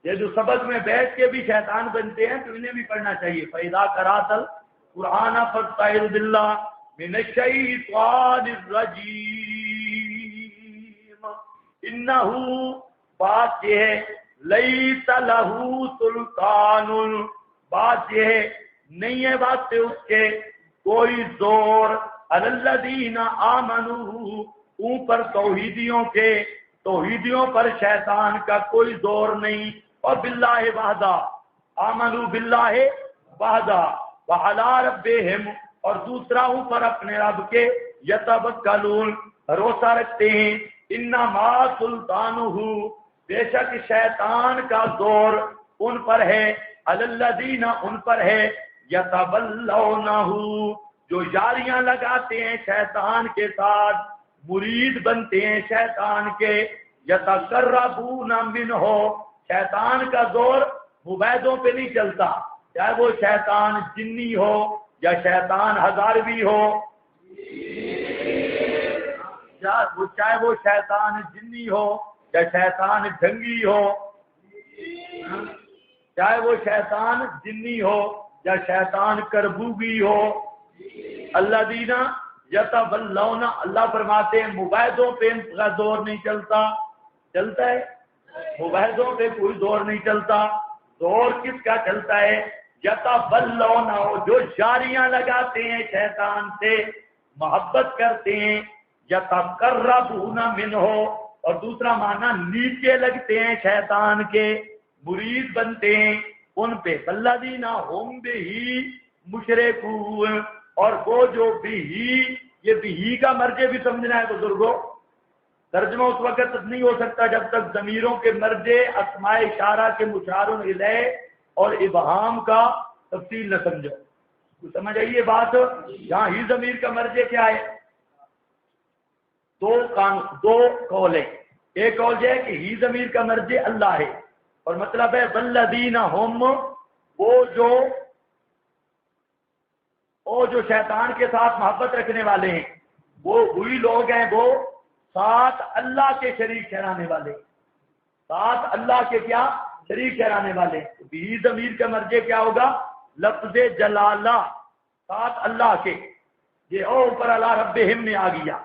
یہ جو سبق میں بیٹھ کے بھی شیطان بنتے ہیں تو انہیں بھی پڑھنا چاہیے. فَإِذَا قَرَأْتَ الْقُرْآنَ فَاسْتَعِذْ بِاللَّهِ مِنَ الشَّيْطَانِ الرَّجِيمِ إِنَّهُ بات یہ ہے لَيْسَ لَهُ سُلْطَانٌ بات یہ ہے نہیں ہے بات سے اس کے کوئی زور عَلَى الَّذِينَ آمَنُوا اوپر توحیدیوں پر شیطان کا کوئی زور نہیں. اور باللہ وحدہ آمنوا باللہ وحدہ وعلی ربہم اور دوسرا اوپر اپنے رب کے یتوکلون بھروسہ رکھتے ہیں. انما سلطانہ بے شک شیطان کا زور ان پر ہے علی الذین ان پر ہے یتولونہ جو یاریاں لگاتے ہیں شیطان کے ساتھ مرید بنتے ہیں شیطان کے یتقربون منہ شیطان کا زور مبیدوں پہ نہیں چلتا چاہے وہ شیطان جنی ہو یا شیطان ہزاروی ہو، چاہے وہ شیطان جنی ہو یا شیطان ڈھنگی ہو، چاہے وہ شیطان جنی ہو یا شیطان کربوگی ہو، الذین یتولون، اللہ فرماتے ہیں مباحثوں پہ ان کا زور نہیں چلتا ہے، مباحثوں پہ کوئی زور نہیں چلتا، زور کس کا چلتا ہے؟ یتولون، جو یاریاں لگاتے ہیں شیطان سے، محبت کرتے ہیں، یتقربون منہ، اور دوسرا معنی نیچے لگتے ہیں شیطان کے، مرید بنتے ہیں ان پہ، الذین هم بہ مشرکون، اور وہ جو بھی، یہ بھی کا مرجع بھی سمجھنا ہے بزرگوں، ترجمہ اس وقت تک نہیں ہو سکتا جب تک ضمیروں کے مرجع اسماء اشارہ کے مشار الیہ اور ابہام کا تفصیل نہ سمجھو۔ سمجھ آئیے بات؟ یہاں ہی ضمیر کا مرجع کیا ہے؟ دو قول ہیں، ایک قول یہ ہے کہ ہی ضمیر کا مرجع اللہ ہے، اور مطلب ہے والذین ہم، وہ جو شیطان کے ساتھ محبت رکھنے والے ہیں، وہ وہی لوگ ہیں وہ ساتھ اللہ کے شریک ٹھہرانے والے، ساتھ اللہ کے کیا شریک ٹھہرانے والے۔ بھی ضمیر کا مرجع کیا ہوگا؟ لفظ جلالہ، ساتھ اللہ کے، یہ اوپر اللہ ربہم میں آ گیا۔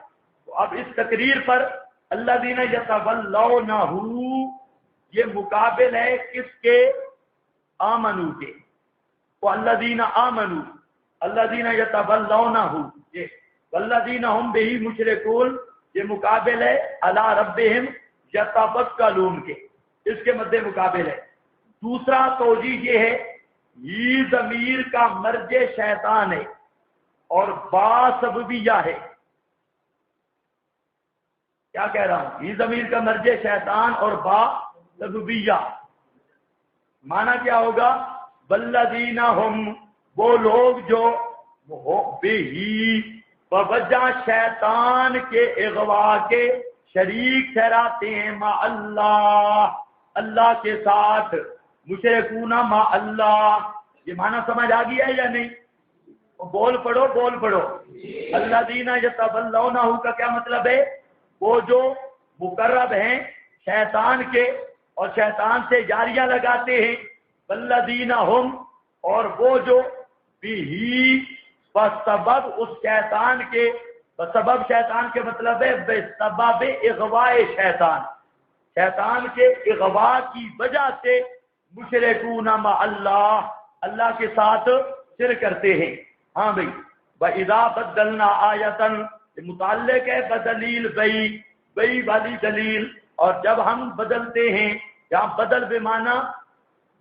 تو اب اس تقریر پر الذین یتولونہ، یہ مقابل ہے کس کے؟ آمنو کے، وہ الذین آمنو، الذین یتولونہ، یہ والذین هم بہ مشرکون، یہ مقابل ہے علی ربہم یتوکلون کے، اس کے مد مقابل ہے۔ دوسرا توجیہ یہ ہے، یہ ضمیر کا مرجع شیطان ہے اور با سببیہ ہے۔ کیا کہہ رہا ہوں؟ یہ ضمیر کا مرجع شیطان اور با سببیہ، معنی کیا ہوگا؟ والذین ہم، وہ لوگ جو بہی، بوجہ شیطان کے اغوا کے، شریک ٹھہراتے ہیں ما اللہ، اللہ کے ساتھ، مشرکون ما اللہ، یہ معنی سمجھ آ گیا ہے یا نہیں؟ بول پڑھو الذین یتولونہ کا کیا مطلب ہے؟ وہ جو مقرب ہیں شیطان کے اور شیطان سے جاریاں لگاتے ہیں، والذین ہم، اور وہ جو بھی بسبب اس شیطان کے، بسبب شیطان کے مطلب ہے بسبب اغواء شیطان، شیطان کے اغوا کی وجہ سے مشرکون مع اللہ، اللہ کے ساتھ شرک کرتے ہیں۔ ہاں بھائی، وَإِذَا بَدَّلْنَا آیَةً، متعلق ہے بدلیل بئی والی دلیل، اور جب ہم بدلتے ہیں، یہاں بدل بے معنی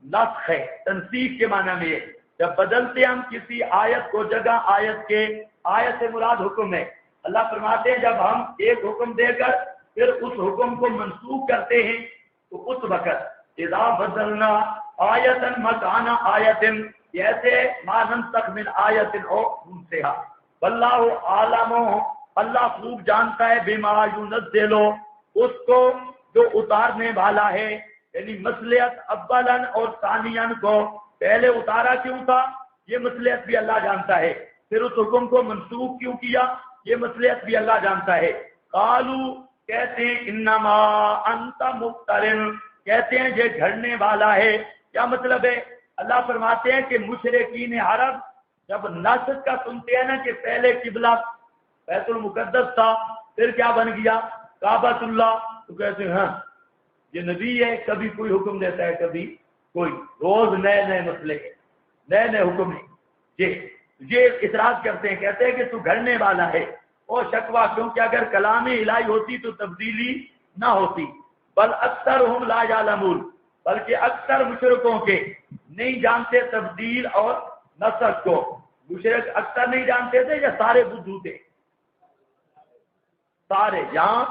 نسخ ہے، تنسیخ کے معنی میں ہے، جب بدلتے ہم کسی آیت کو جگہ آیت کے، آیت سے مراد حکم ہے، اللہ فرماتے ہیں جب ہم ایک حکم دے کر پھر اس حکم کو منسوخ کرتے ہیں تو اس وقت اذا بدلنا آیتن مکان آیتن، جیسے ما ننسخ من آیتن او منسہا، واللہ عالم، اللہ خوب جانتا ہے بما ینزل، اس کو جو اتارنے والا ہے، یعنی مصلحت اولن اور ثانین کو پہلے اتارا کیوں تھا، یہ مصلحت بھی اللہ جانتا ہے، پھر اس حکم کو منسوخ کیوں کیا، یہ مصلحت بھی اللہ جانتا ہے۔ قالو، کہتے ہیں انما انت مفترن، کہتے ہیں یہ گھڑنے والا ہے، کیا مطلب ہے؟ اللہ فرماتے ہیں کہ مشرکین عرب جب ناسک کا سنتے ہیں نا کہ پہلے قبلہ بیت المقدس تھا، پھر کیا بن گیا کعبۃ اللہ، تو کہتے ہیں ہاں یہ نبی ہے، کبھی کوئی حکم دیتا ہے کبھی کوئی، روز نئے نئے مسئلے نئے نئے حکم ہیں، یہ اعتراض کرتے ہیں، کہتے ہیں کہ تو گھڑنے والا ہے، اور شکوا، کیونکہ اگر کلام الہی ہوتی تو تبدیلی نہ ہوتی، بل اکثرہم لا یعلمون، بلکہ اکثر مشرکوں کے نہیں جانتے تبدیل اور نسخ کو، مشرک اکثر نہیں جانتے تھے یا سارے بدھو تھے؟ سارے، یہاں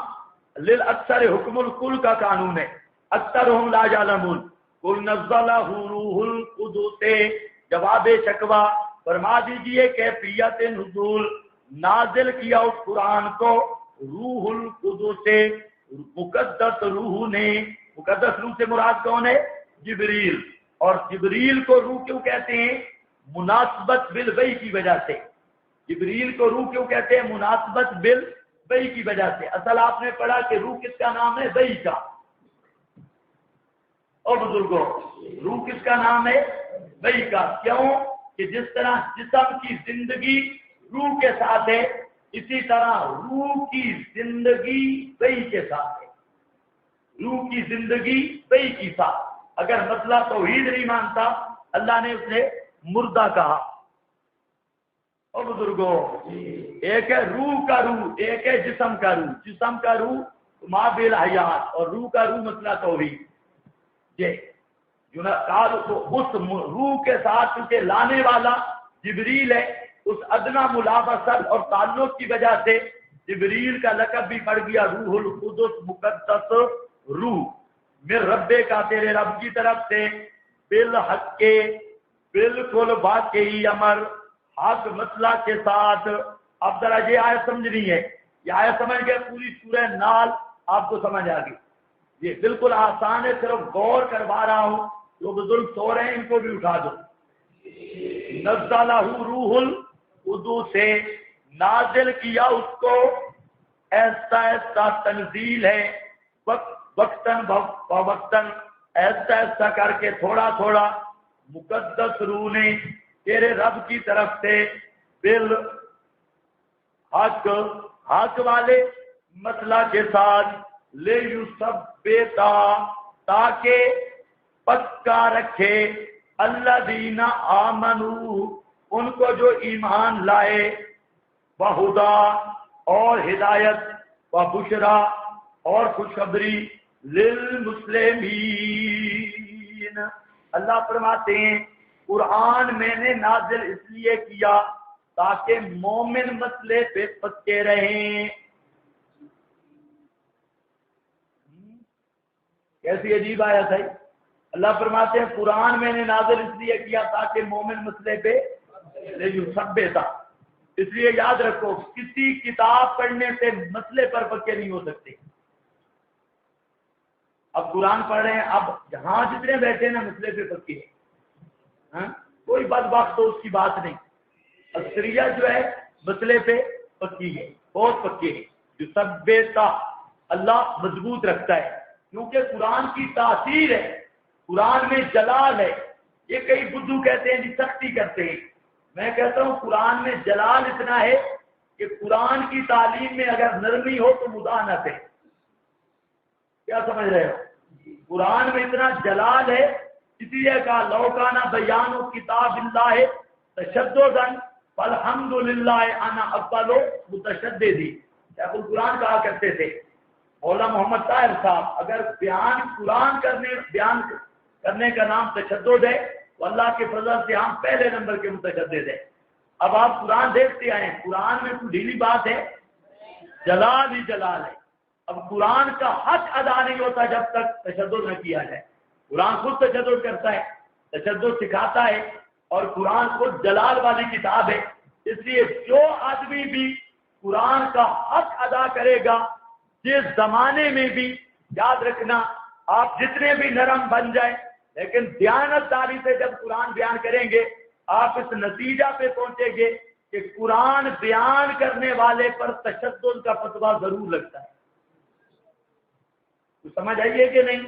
للاکثر حکم الکل کا قانون ہے، اکثرہم لا یعلمون، قل نزلہ روح القدس، جواب شکوا فرما دیجئے کیفیت نزول، نازل کیا اس قرآن کو روح القدس سے، مقدس روح نے، مقدس روح سے مراد کون ہے؟ جبریل، اور جبریل کو روح کیوں کہتے ہیں؟ مناسبت بالوحی کی وجہ سے. جبریل کو روح کیوں کہتے ہیں؟ مناسبت بالوحی کی وجہ سے. اصل آپ نے پڑھا کہ روح کس کا نام ہے؟ وحی کا. اور بزرگوں، روح کس کا نام ہے؟ وحی کا. کیوں کہ جس طرح جسم کی زندگی روح کے ساتھ ہے، اسی طرح روح کی زندگی وحی کے ساتھ ہے. روح کی زندگی وحی کے ساتھ. اگر مسئلہ توحید نہیں مانتا، اللہ نے اسے مردہ کہا. اور بزرگوں، ایک ہے روح کا روح، ایک ہے جسم کا روح. جسم کا روح ما بالحیات، اور روح کا روح مسئلہ توحید. اس روح کے ساتھ کیونکہ لانے والا جبریل ہے، اس ادنا ملابست اور تعلق کی وجہ سے جبریل کا لقب بھی پڑ گیا روح القدس، مقدس روح. میرے ربے کا، تیرے رب کی طرف سے، بالحق کے، بالکل واقعی امر، حق مسئلہ کے ساتھ. اب ذرا یہ آیت سمجھنی ہے. یہ آیت سمجھ گئے پوری سورہ نال آپ کو سمجھ آ گئی. یہ بالکل آسان ہے، صرف غور کروا رہا ہوں. جو بزرگ سو رہے ہیں ان کو بھی اٹھا دو. نزلہ روح القدس سے نازل کیا اس کو، ایسا ایسا تنزیل ہے، وقتاً بوقتاً، ایسا ایسا کر کے تھوڑا تھوڑا، مقدس روح نے تیرے رب کی طرف سے، بال حق، حق والے مسئلہ کے ساتھ، لے یثبتا، تاکہ پکا رکھے، الذین آمنوا، ان کو جو ایمان لائے، وہدا، اور ہدایت، وبشرا، اور خوشخبری، للمسلمین. اللہ فرماتے ہیں قرآن میں نے نازل اس لیے کیا تاکہ مومن مسئلے پہ پکے رہیں. کیسی عجیب آیت ہے. اللہ فرماتے ہیں قرآن میں نے نازل اس لیے کیا تاکہ مومن مسئلے پہ سبتا. اس لیے یاد رکھو کسی کتاب پڑھنے سے مسئلے پر پکے نہیں ہو سکتے. اب قرآن پڑھ رہے ہیں، اب جہاں جتنے بیٹھے نا مسئلے پہ پکے ہیں، کوئی بدبخت تو اس کی بات نہیں. اکثریت جو ہے مسئلے پہ پکی ہے، بہت پکے ہے. جو سبتا، اللہ مضبوط رکھتا ہے کیونکہ قرآن کی تاثیر ہے، قرآن میں جلال ہے. یہ کئی بدھو کہتے ہیں جی سختی کرتے ہیں. میں کہتا ہوں قرآن میں جلال اتنا ہے کہ قرآن کی تعلیم میں اگر نرمی ہو تو مدانت ہے. کیا سمجھ رہے ہو؟ قرآن میں اتنا جلال ہے، اسی لیے کہا لوکانہ بیان و کتاب اللہ تشددا فالحمدللہ انا اول متشددی. شیخ القرآن کہا کرتے تھے مولانا محمد طاہر صاحب، اگر بیان کرنے کا نام تشدد ہے تو اللہ کے فضل سے ہم پہلے نمبر کے متشدد ہیں. اب آپ قرآن دیکھتے آئے، قرآن میں کوئی ڈھیلی بات ہے؟ جلال ہی جلال ہے. اب قرآن کا حق ادا نہیں ہوتا جب تک تشدد نہ کیا جائے. قرآن خود تشدد کرتا ہے، تشدد سکھاتا ہے، اور قرآن خود جلال والی کتاب ہے. اس لیے جو آدمی بھی قرآن کا حق ادا کرے گا، جس زمانے میں بھی، یاد رکھنا آپ جتنے بھی نرم بن جائیں لیکن دیانت داری سے جب قرآن بیان کریں گے آپ اس نتیجہ پہ پہنچیں گے کہ قرآن بیان کرنے والے پر تشدد کا فتویٰ ضرور لگتا ہے. تو سمجھ آئیے کہ نہیں؟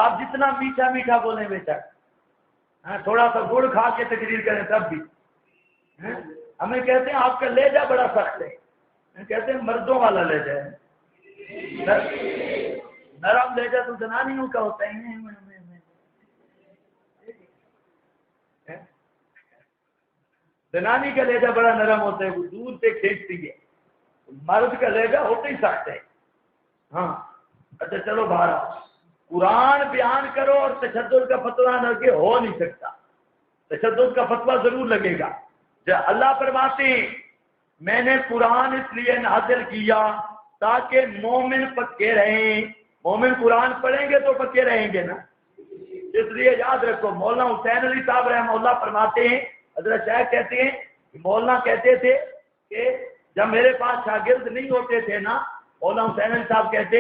آپ جتنا میٹھا میٹھا بولیں بے شک، تھوڑا سا گڑ کھا کے تقریر کریں تب بھی ہمیں کہتے ہیں آپ کا لہجہ بڑا سخت ہے. کہتے ہیں مردوں والا لہجہ ہے، نرم لہجہ تو زنانیوں کا ہوتا ہے. زنانی کا لہجہ بڑا نرم ہوتا ہے، وہ دور سے کھینچتی ہے. مرد کا لہجہ ہوتا ہی سخت ہے. ہاں اچھا چلو باہر قرآن بیان کرو اور تشدد کا فتویٰ نہ کہ ہو نہیں سکتا. تشدد کا فتویٰ ضرور لگے گا. جب اللہ فرماتے ہیں میں نے قرآن اس لیے نازل کیا تاکہ مومن پکے رہیں. مومن قرآن پڑھیں گے تو پکے رہیں گے نا. اس لیے یاد رکھو مولانا حسین علی صاحب رحمہ اللہ فرماتے ہیں، حضرت شیخ کہتے ہیں کہ مولانا کہتے تھے کہ جب میرے پاس شاگرد نہیں ہوتے تھے نا، مولانا حسین علی صاحب کہتے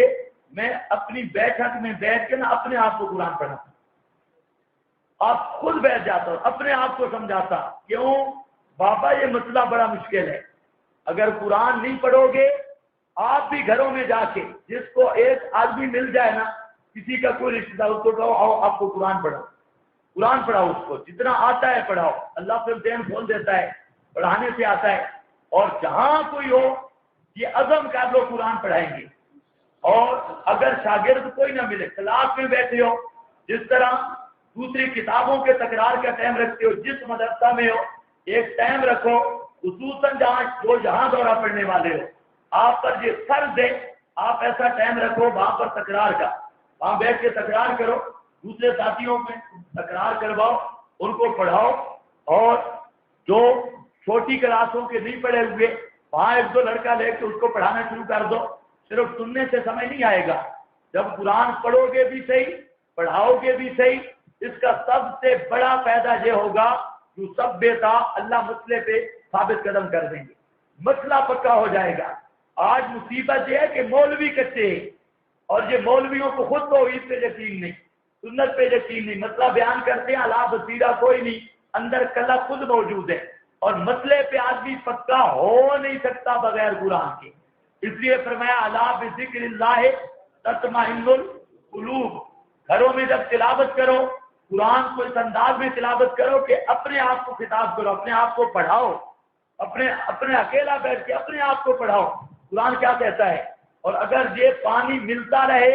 میں اپنی بیٹھک میں بیٹھ کے نا اپنے آپ کو قرآن پڑھا آپ خود بیٹھ جاتا ہوں اپنے آپ کو سمجھاتا، کیوں بابا یہ مسئلہ بڑا مشکل ہے، اگر قرآن نہیں پڑھو گے آپ بھی گھروں میں جا کے جس کو ایک آدمی مل جائے نا، کسی کا کوئی رشتہ دار، اس کو کہو آؤ آپ کو قرآن پڑھاؤ، قرآن پڑھاؤ، اس کو جتنا آتا ہے پڑھاؤ، اللہ پھر ذہن کھول دیتا ہے، پڑھانے سے آتا ہے۔ اور جہاں کوئی ہو یہ عزم کر لو قرآن پڑھائیں گے، اور اگر شاگرد کوئی نہ ملے، کلاس میں بیٹھے ہو، جس طرح دوسری کتابوں کے تکرار کا ٹائم رکھتے ہو، جس مدرسہ میں ہو ایک ٹائم رکھو، خصوصاً جہاں دورہ پڑھنے والے ہو، آپ پر یہ فرض ہے، آپ ایسا ٹائم رکھو وہاں پر تکرار کا، وہاں بیٹھ کے تکرار کرو، دوسرے ساتھیوں میں تکرار کرواؤ، ان کو پڑھاؤ، اور جو چھوٹی کلاسوں کے نہیں پڑھے ہوئے وہاں ایک دو لڑکا لے کے اس کو پڑھانا شروع کر دو۔ صرف سننے سے سمجھ نہیں آئے گا، جب قرآن پڑھو گے بھی صحیح، پڑھاؤ گے بھی صحیح، اس کا سب سے بڑا فائدہ یہ ہوگا جو سب بیٹا اللہ مسئلے پہ ثابت قدم کر دیں گے، مسئلہ پکا ہو جائے گا۔ آج مصیبت یہ ہے کہ مولوی کچے ہیں، اور یہ مولویوں کو خود تو عید پہ یقین نہیں، سنت پہ یقین نہیں، مسئلہ بیان کرتے ہیں علا بصیرہ کوئی نہیں، اندر کلا خود موجود ہے، اور مسئلے پہ آدمی پکا ہو نہیں سکتا بغیر قرآن کے۔ اس لیے فرمایا الا بذکر اللہ تطمئن القلوب۔ گھروں میں جب تلاوت کرو قرآن کو اس انداز میں تلاوت کرو کہ اپنے آپ کو خطاب کرو، اپنے آپ کو پڑھاؤ، اپنے اکیلا بیٹھ کے اپنے آپ کو پڑھاؤ قرآن کیا کہتا ہے۔ اور اگر یہ پانی ملتا رہے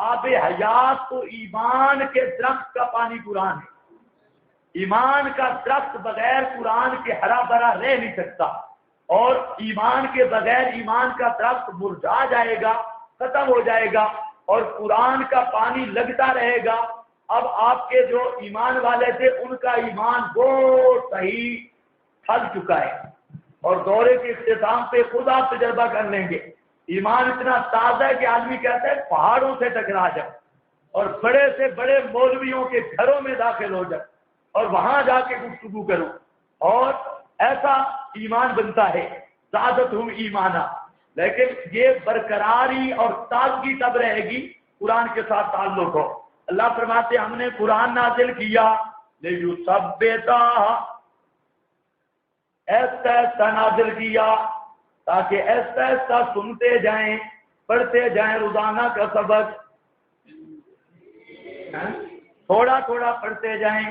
آب حیات، تو ایمان کے درخت کا پانی قرآن ہے۔ ایمان کا درخت بغیر قرآن کے ہرا بھرا رہ نہیں سکتا، اور ایمان کے بغیر ایمان کا درخت مرجھا جائے گا، ختم ہو جائے گا، اور قرآن کا پانی لگتا رہے گا۔ اب آپ کے جو ایمان والے تھے ان کا ایمان وہ صحیح پھل چکا ہے، اور دورے کے اختتام پہ خود آپ تجربہ کر لیں گے، ایمان اتنا تازہ ہے کہ آدمی کہتا ہے پہاڑوں سے ٹکرا جاؤ اور بڑے سے بڑے مولویوں کے گھروں میں داخل ہو جاؤ اور وہاں جا کے گفتگو کرو، اور ایسا ایمان بنتا ہے زادتہم ایمانا۔ لیکن یہ برقراری اور تازگی تب رہے گی قرآن کے ساتھ تعلق ہو۔ اللہ فرماتے ہم نے قرآن نازل کیا لیثبتا، ایسا ایسا نازل کیا تاکہ ایسا ایسا سنتے جائیں، پڑھتے جائیں روزانہ کا سبق، تھوڑا تھوڑا پڑھتے جائیں،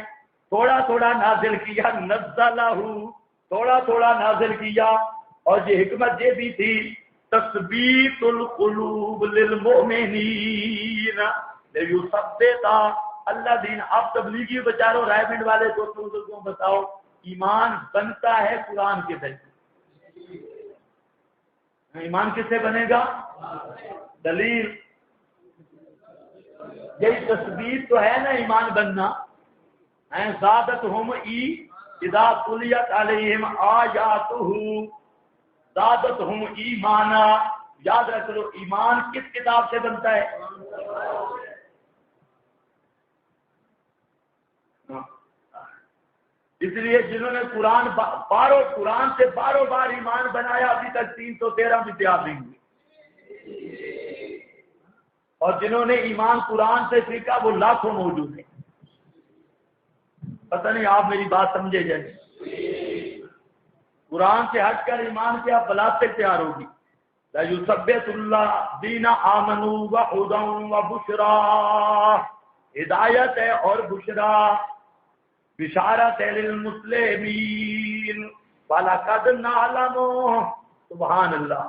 تھوڑا تھوڑا نازل کیا، نزلہ تھوڑا تھوڑا نازل کیا۔ اور یہ حکمت یہ بھی تھی تثبیت القلوب للمؤمنین لیثبتا الذین۔ آپ تبلیغی بچاروں رائے منڈ والے دوستوں بزرگوں بتاؤ، ایمان بنتا ہے قرآن کے ذریعے۔ ایمان کس سے بنے گا؟ دلیل یہی تثبیت تو ہے نا ایمان بننا۔ زادتہم اذا تلیت علیہم آیاتہ زادتہم ایمانا۔ یاد رکھ لو ایمان کس کتاب سے بنتا ہے؟ اس لیے جنہوں نے قرآن سے باروں بار ایمان بنایا ابھی تک 313 بھی تیار نہیں ہوئی، اور جنہوں نے ایمان قرآن سے سیکھا وہ لاکھوں موجود ہیں۔ پتہ نہیں آپ میری بات سمجھے جائے، قرآن سے ہٹ کر ایمان کیا بلاد سے تیار ہوگی۔ لَيُثَبِّتُ الَّذِينَ آمَنُوا وَهُدًى وَبُشْرَى، ہدایت ہے اور بشرا، بشارت ہے للمسلمین۔ وَلَقَدْ نَعْلَمُ، سبحان اللہ،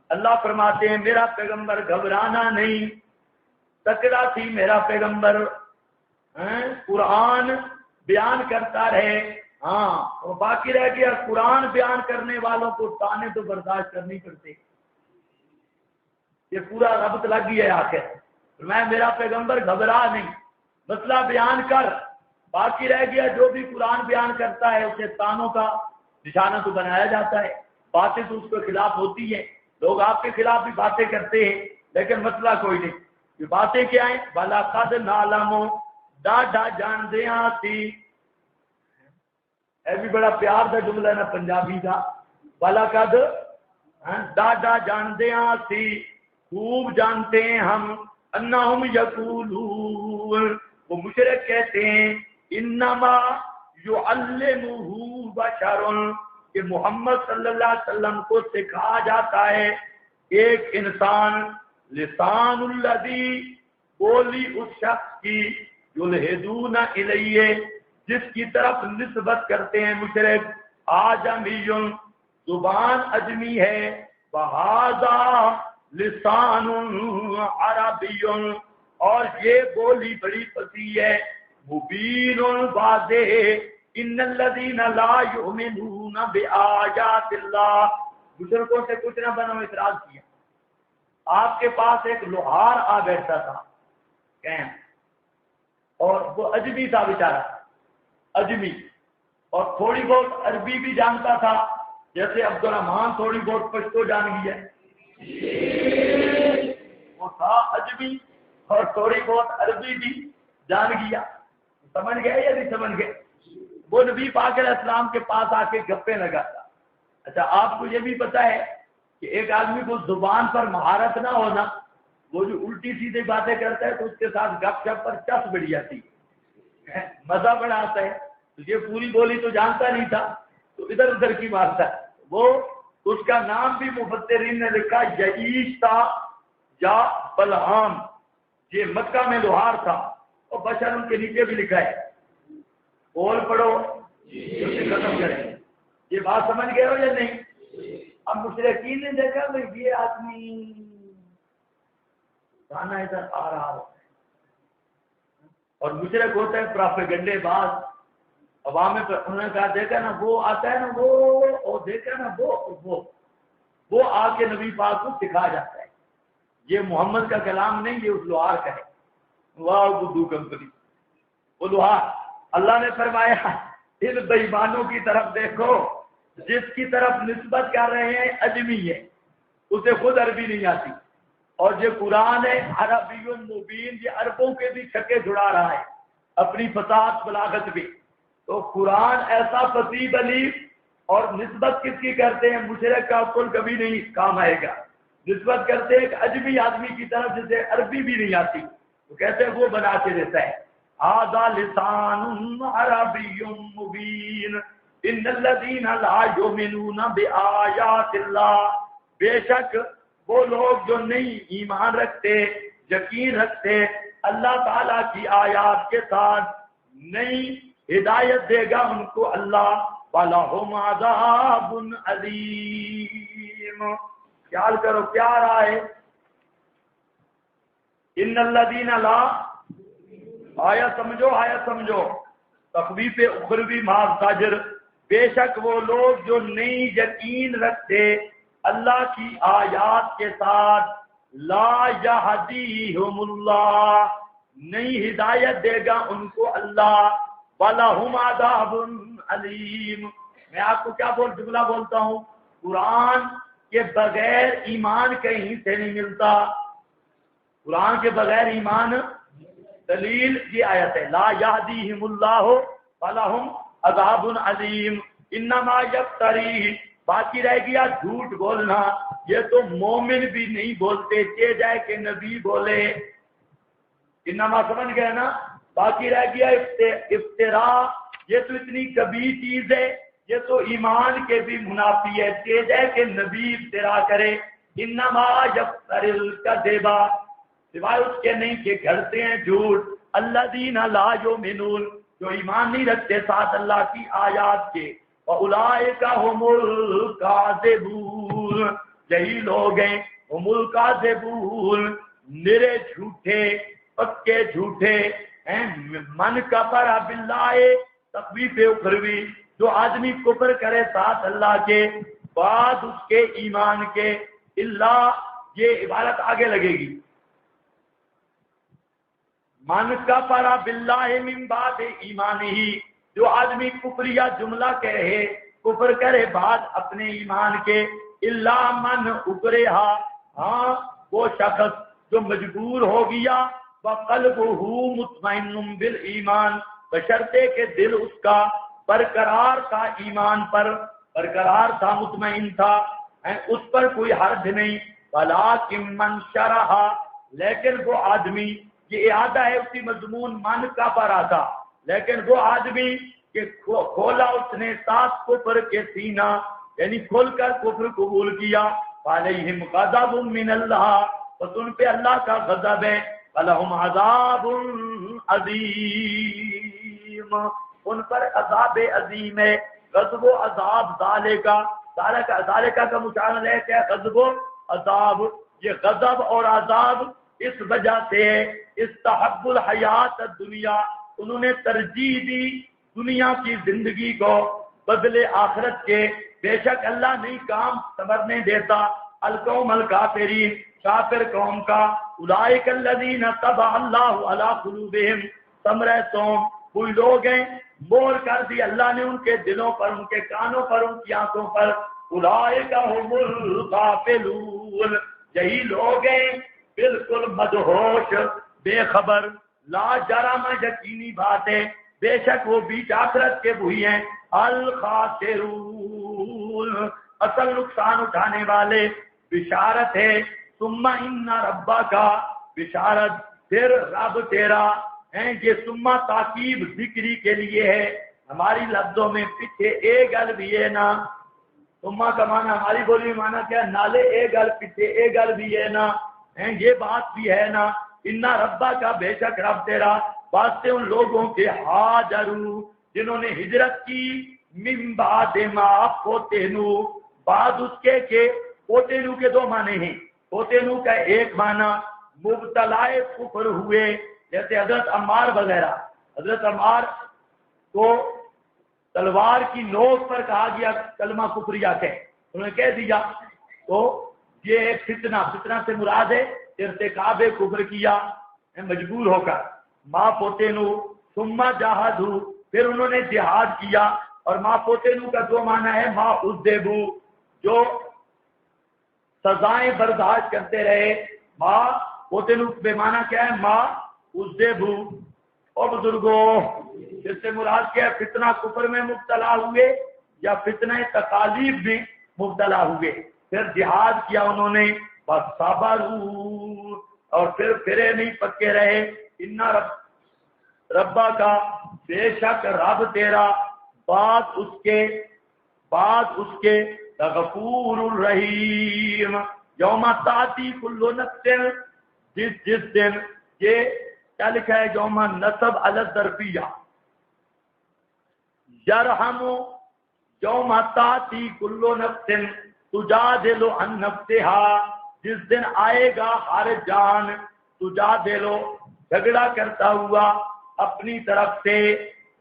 اللہ فرماتے ہیں میرا پیغمبر گھبرانا نہیں، تکڑا تھی میرا پیغمبر، قرآن بیان کرتا رہے، ہاں، اور باقی رہ گیا قرآن بیان کرنے والوں کو تانے تو برداشت کرنی پڑتے، یہ پورا ربط لگ گیا ہے آخر۔ میں میرا پیغمبر گھبرا نہیں، مسئلہ بیان کر، باقی رہ گیا جو بھی قرآن بیان کرتا ہے اسے تانوں کا نشانہ تو بنایا جاتا ہے، باتیں تو اس کے خلاف ہوتی ہیں، لوگ آپ کے خلاف بھی باتیں کرتے ہیں، لیکن مسئلہ کوئی نہیں۔ یہ باتیں کیا ہیں؟ وَلَقَدْ نَعْلَمُ، ڈاڈا جاندیاں تھی، یہ بھی بڑا پیار کا جملہ نا پنجابی کا، وَلَقَدْ، ڈاڈا جاندیاں تھی، خوب جانتے ہیں ہم، انہم یقولون، وہ مشرک کہتے ہیں، انما یعلمہ بشر، کہ محمد صلی اللہ علیہ وسلم کو سکھا جاتا ہے ایک انسان، لسان الذی، بولی اس شخص کی، یلحدون الیہ، جس کی طرف نسبت کرتے ہیں مشرک، آجمی، زبان اجمی ہے، وہذا لسان عربی، اور یہ بولی بڑی فصیح ہے، مبین واضح، ان الذین لا یؤمنون بآیات اللہ، مشرکوں سے کچھ نہ بنو، اعتراض کیا۔ آپ کے پاس ایک لوہار آ بیٹھتا تھا اور وہ اجمی تھا بیچارہ، اجمی، اور تھوڑی بہت عربی بھی جانتا تھا، جیسے عبدالرحمان تھوڑی بہت پشتو جان گئی ہے، وہ تھا اجمی اور تھوڑی بہت عربی بھی جان گیا۔ سمجھ گئے یا نہیں سمجھ گئے؟ وہ نبی پاک علیہ السلام کے پاس آ کے گپے لگاتا۔ اچھا، آپ کو یہ بھی پتا ہے کہ ایک آدمی کو زبان پر مہارت نہ ہونا، وہ جو الٹی سیدھی باتیں کرتا ہے تو اس کے ساتھ گپ شپ پر چس بڑھ جاتی ہے، مزہ بڑا آتا ہے۔ تو یہ پوری بولی تو جانتا نہیں تھا، تو ادھر ادھر کی بات ہے۔ وہ اس کا نام بھی مفسرین نے لکھا یعیش تھا یا بلعام، یہ مکہ میں لوہار تھا، اور بشر ان کے نیچے بھی لکھا ہے، بول پڑھو اسے ختم کریں۔ یہ بات سمجھ گئے ہو یا نہیں؟ اب مشرکین نے دیکھا بھائی یہ آدمی گانا ادھر آ رہا ہوتا ہے، اور مشرک ہوتا ہے پراپیگنڈے باز، عوام میں انہوں نے کہا دیکھا نا وہ آتا ہے نا وہ، اور دیکھا نا وہ آ کے نبی پاک کو سکھا جاتا ہے۔ یہ محمد کا کلام نہیں، یہ اس لوہار کا ہے۔ واہ بدو کمپنی، وہ لوہار۔ اللہ نے فرمایا ان بے ایمانوں کی طرف دیکھو، جس کی طرف نسبت کر رہے ہیں اجمی ہے، اسے خود عربی نہیں آتی، اور یہ قرآن ہے عربی مبین، یہ عربوں کے بھی چھکے چھڑا رہا ہے اپنی فصاحت بلاغت بھی۔ تو قرآن ایسا فصیح بلیغ، اور نسبت کس کی کرتے ہیں؟ مشرک کا کل کبھی نہیں کام آئے گا۔ نسبت کرتے ہیں ایک اجمی آدمی کی طرف جسے عربی بھی نہیں آتی، تو کہتے ہیں وہ بنا کے دیتا ہے۔ ھذا لسان عربی مبین ان الذین لا یؤمنون بآیات اللہ، بے شک وہ لوگ جو نہیں ایمان رکھتے، یقین رکھتے اللہ تعالیٰ کی آیات کے ساتھ، نہیں ہدایت دے گا ان کو اللہ، وَلَهُمْ عَذَابٌ عَلِيمٌ۔ خیال کرو کیا رہا ہے؟ ان الذین لا، آیا سمجھو، تخویف اخروی مع زجر، بے شک وہ لوگ جو نہیں یقین رکھتے اللہ کی آیات کے ساتھ، لا یہدیہم اللہ، نہیں ہدایت دے گا ان کو اللہ، وَلَهُمْ عَذَابٌ عَلِيمٌ۔ میں آپ کو کیا جملہ بولتا ہوں، قرآن کے بغیر ایمان کہیں سے نہیں ملتا، قرآن کے بغیر ایمان، دلیل یہ آیت ہے، لا یہدیہم اللہ وَلَهُمْ عَذَابٌ عَلِيمٌ انما یفتری، باقی رہ گیا جھوٹ بولنا، یہ تو مومن بھی نہیں بولتے، چاہے جائے کہ نبی بولے، انما سمجھ گئے نا؟ باقی رہ گیا افترا، یہ تو اتنی کبھی چیز ہے، یہ تو ایمان کے بھی منافی ہے، چاہے جائے کہ نبی افترا کرے، انما یفتری الکذب، سوائے اس کے نہیں کہ گھڑتے ہیں جھوٹ، الذین لا یؤمنون، جو ایمان نہیں رکھتے ساتھ اللہ کی آیات کے، وَأُولَئِکَ هُمُ الْكَاذِبُونَ، یہی لوگ ہیں ہم الکاذبون، نرے جھوٹے، پکے جھوٹے ہیں۔ من کفر باللہ، تخویف اخروی، جو آدمی کفر کرے ساتھ اللہ کے بعد اس کے ایمان کے، اللہ، یہ عبارت آگے لگے گی، من کفر باللہ من بعد ایمانہ، جو آدمی کفریہ جملہ کہے، کفر کرے بعد اپنے ایمان کے، اللہ من اکرہا، ہاں وہ شخص جو مجبور ہو گیا، وقلبہ مطمئن بالایمان، بشرطے کہ دل اس کا برقرار تھا ایمان پر، برقرار تھا، مطمئن تھا، اس پر کوئی حرج نہیں، ولکن من شرح، لیکن وہ آدمی، یہ اعادہ ہے اسی مضمون من کا پر آتا، لیکن وہ آدمی کہ کھولا اس نے ساتھ کفر کے سینہ، یعنی کھول کر کفر قبول کیا، علیہم غضب من اللہ، بس ان پہ اللہ کا غضب ہے، فلہم عذاب عظیم، ان پر عذاب عظیم ہے۔ غضب و عذاب ذالکا کا مشاہدہ ہے کہ غضب و عذاب، یہ غضب اور عذاب اس وجہ سے استحب الحیات الدنیا، انہوں نے ترجیح دی دنیا کی زندگی کو بدلے آخرت کے، بے شک اللہ نہیں کام سنورنے دیتا، القوم الکافرین، کافر قوم کا، اولئک الذین طبع اللہ علی قلوبہم، ثمرہ سوم، کوئی لوگ ہیں مور کر دی اللہ نے ان کے دلوں پر، ان کے کانوں پر، ان کی آنکھوں پر، اولئک هم الغافلون، یہی لوگ ہیں بالکل مدہوش، بے خبر، لا جرم، یقینی بات ہے بے شک وہ بیچ آخرت کے وہی ہیں الخاسرون، اصل نقصان اٹھانے والے۔ بشارت ہے ثم ان ربک، بشارت پھر رب تیرا ہیں، یہ ثم تاکید ذکری کے لیے ہے، ہماری لفظوں میں پیچھے اے گل بھی ہے نا، ثم کا معنی ہماری بولی میں معنی کیا، نالے اے گل پیچھے اے گل بھی ہے نا، یہ بات بھی ہے نا، ان ربا کا بے شک رب تیرا، واسطے ان لوگوں کے ہاجرو جنہوں نے ہجرت کی، من بعد ما فتنوا، بعد اس کے کہ فتنوا کے دو معنی ہیں، فتنوا کا ایک معنی مبتلا کفر ہوئے، جیسے حضرت عمار وغیرہ، حضرت عمار کو تلوار کی نوک پر کہا گیا کلمہ کفریہ کہ انہوں نے کہہ دیا، تو یہ ایک فتنہ سے مراد ہے ارتکاب کفر کیا مجبور ہو کر، ما فتنوا ثم جاہدوا، پھر انہوں نے جہاد کیا، اور ما فتنوا کا دو معنی ہے ما عذبوا، جو سزائیں برداشت کرتے رہے، ما فتنوا بے معنی کیا ہے ما عذبوا، اور بزرگوں جس سے مراد کیا ہے فتنہ کفر میں مبتلا ہوئے یا فتنہ تکالیف میں مبتلا ہوئے، پھر جہاد کیا انہوں نے، بس صبروا، اور پھر پھرے نہیں پکے رہے، ان ربا کا بے شک رب تیرا، بعد اس کے غفور الرحیم، یوم تاتی کل نفس، جس دن، یہ کیا لکھا ہے یوم نصب علی الظرفیہ، یرحم یوم تاتی کل نفس تجادل عن نفسها، جس دن آئے گا ہر جان، تجادل جھگڑا کرتا ہوا اپنی طرف سے،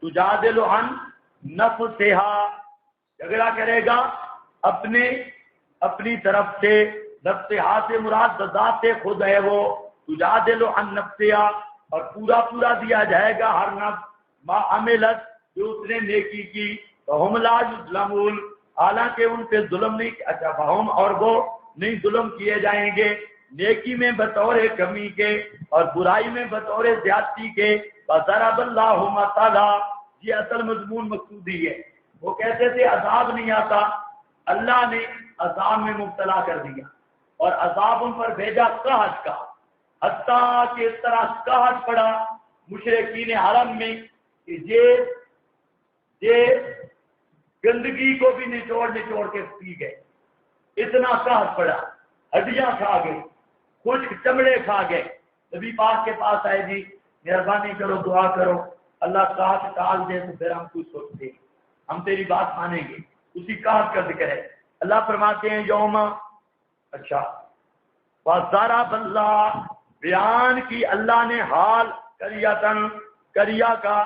تجادل عن نفسها، جھگڑا کرے گا اپنی طرف سے، نفسها سے مراد ذات خود ہے وہ، تجادل عن نفسها، اور پورا دیا جائے گا ہر نفس ما عملت، جو اس نے نیکی کی، فہم لا یظلمون، حالانکہ ان پہ ظلم نہیں، اچھا فہم اور وہ نہیں ظلم کیے جائیں گے، نیکی میں بطور کمی کے اور برائی میں بطور زیادتی کے، وضرب اللہ مثلا، یہ اصل مضمون مقصودی ہے، وہ کہتے تھے عذاب نہیں آتا، اللہ نے عذاب میں مبتلا کر دیا، اور عذاب ان پر بھیجا قحط کا، حتیٰ کہ اس طرح قحط پڑا مشرکین حرم میں کہ یہ گندگی کو بھی نچوڑ کے پی گئے، اتنا قحط پڑا، ہڈیاں کھا گئے، خشک چمڑے کھا گئے، نبی پاک کے پاس آئے، جی مہربانی کرو دعا کرو اللہ قحط ٹال دے تو پھر ہم کچھ سوچتے ہیں، ہم تیری بات مانیں گے، اسی قحط کا ذکر ہے، اللہ فرماتے ہیں یوم، اچھا وَضَرَبَ اللہ، بیان کی اللہ نے حال کریا کا،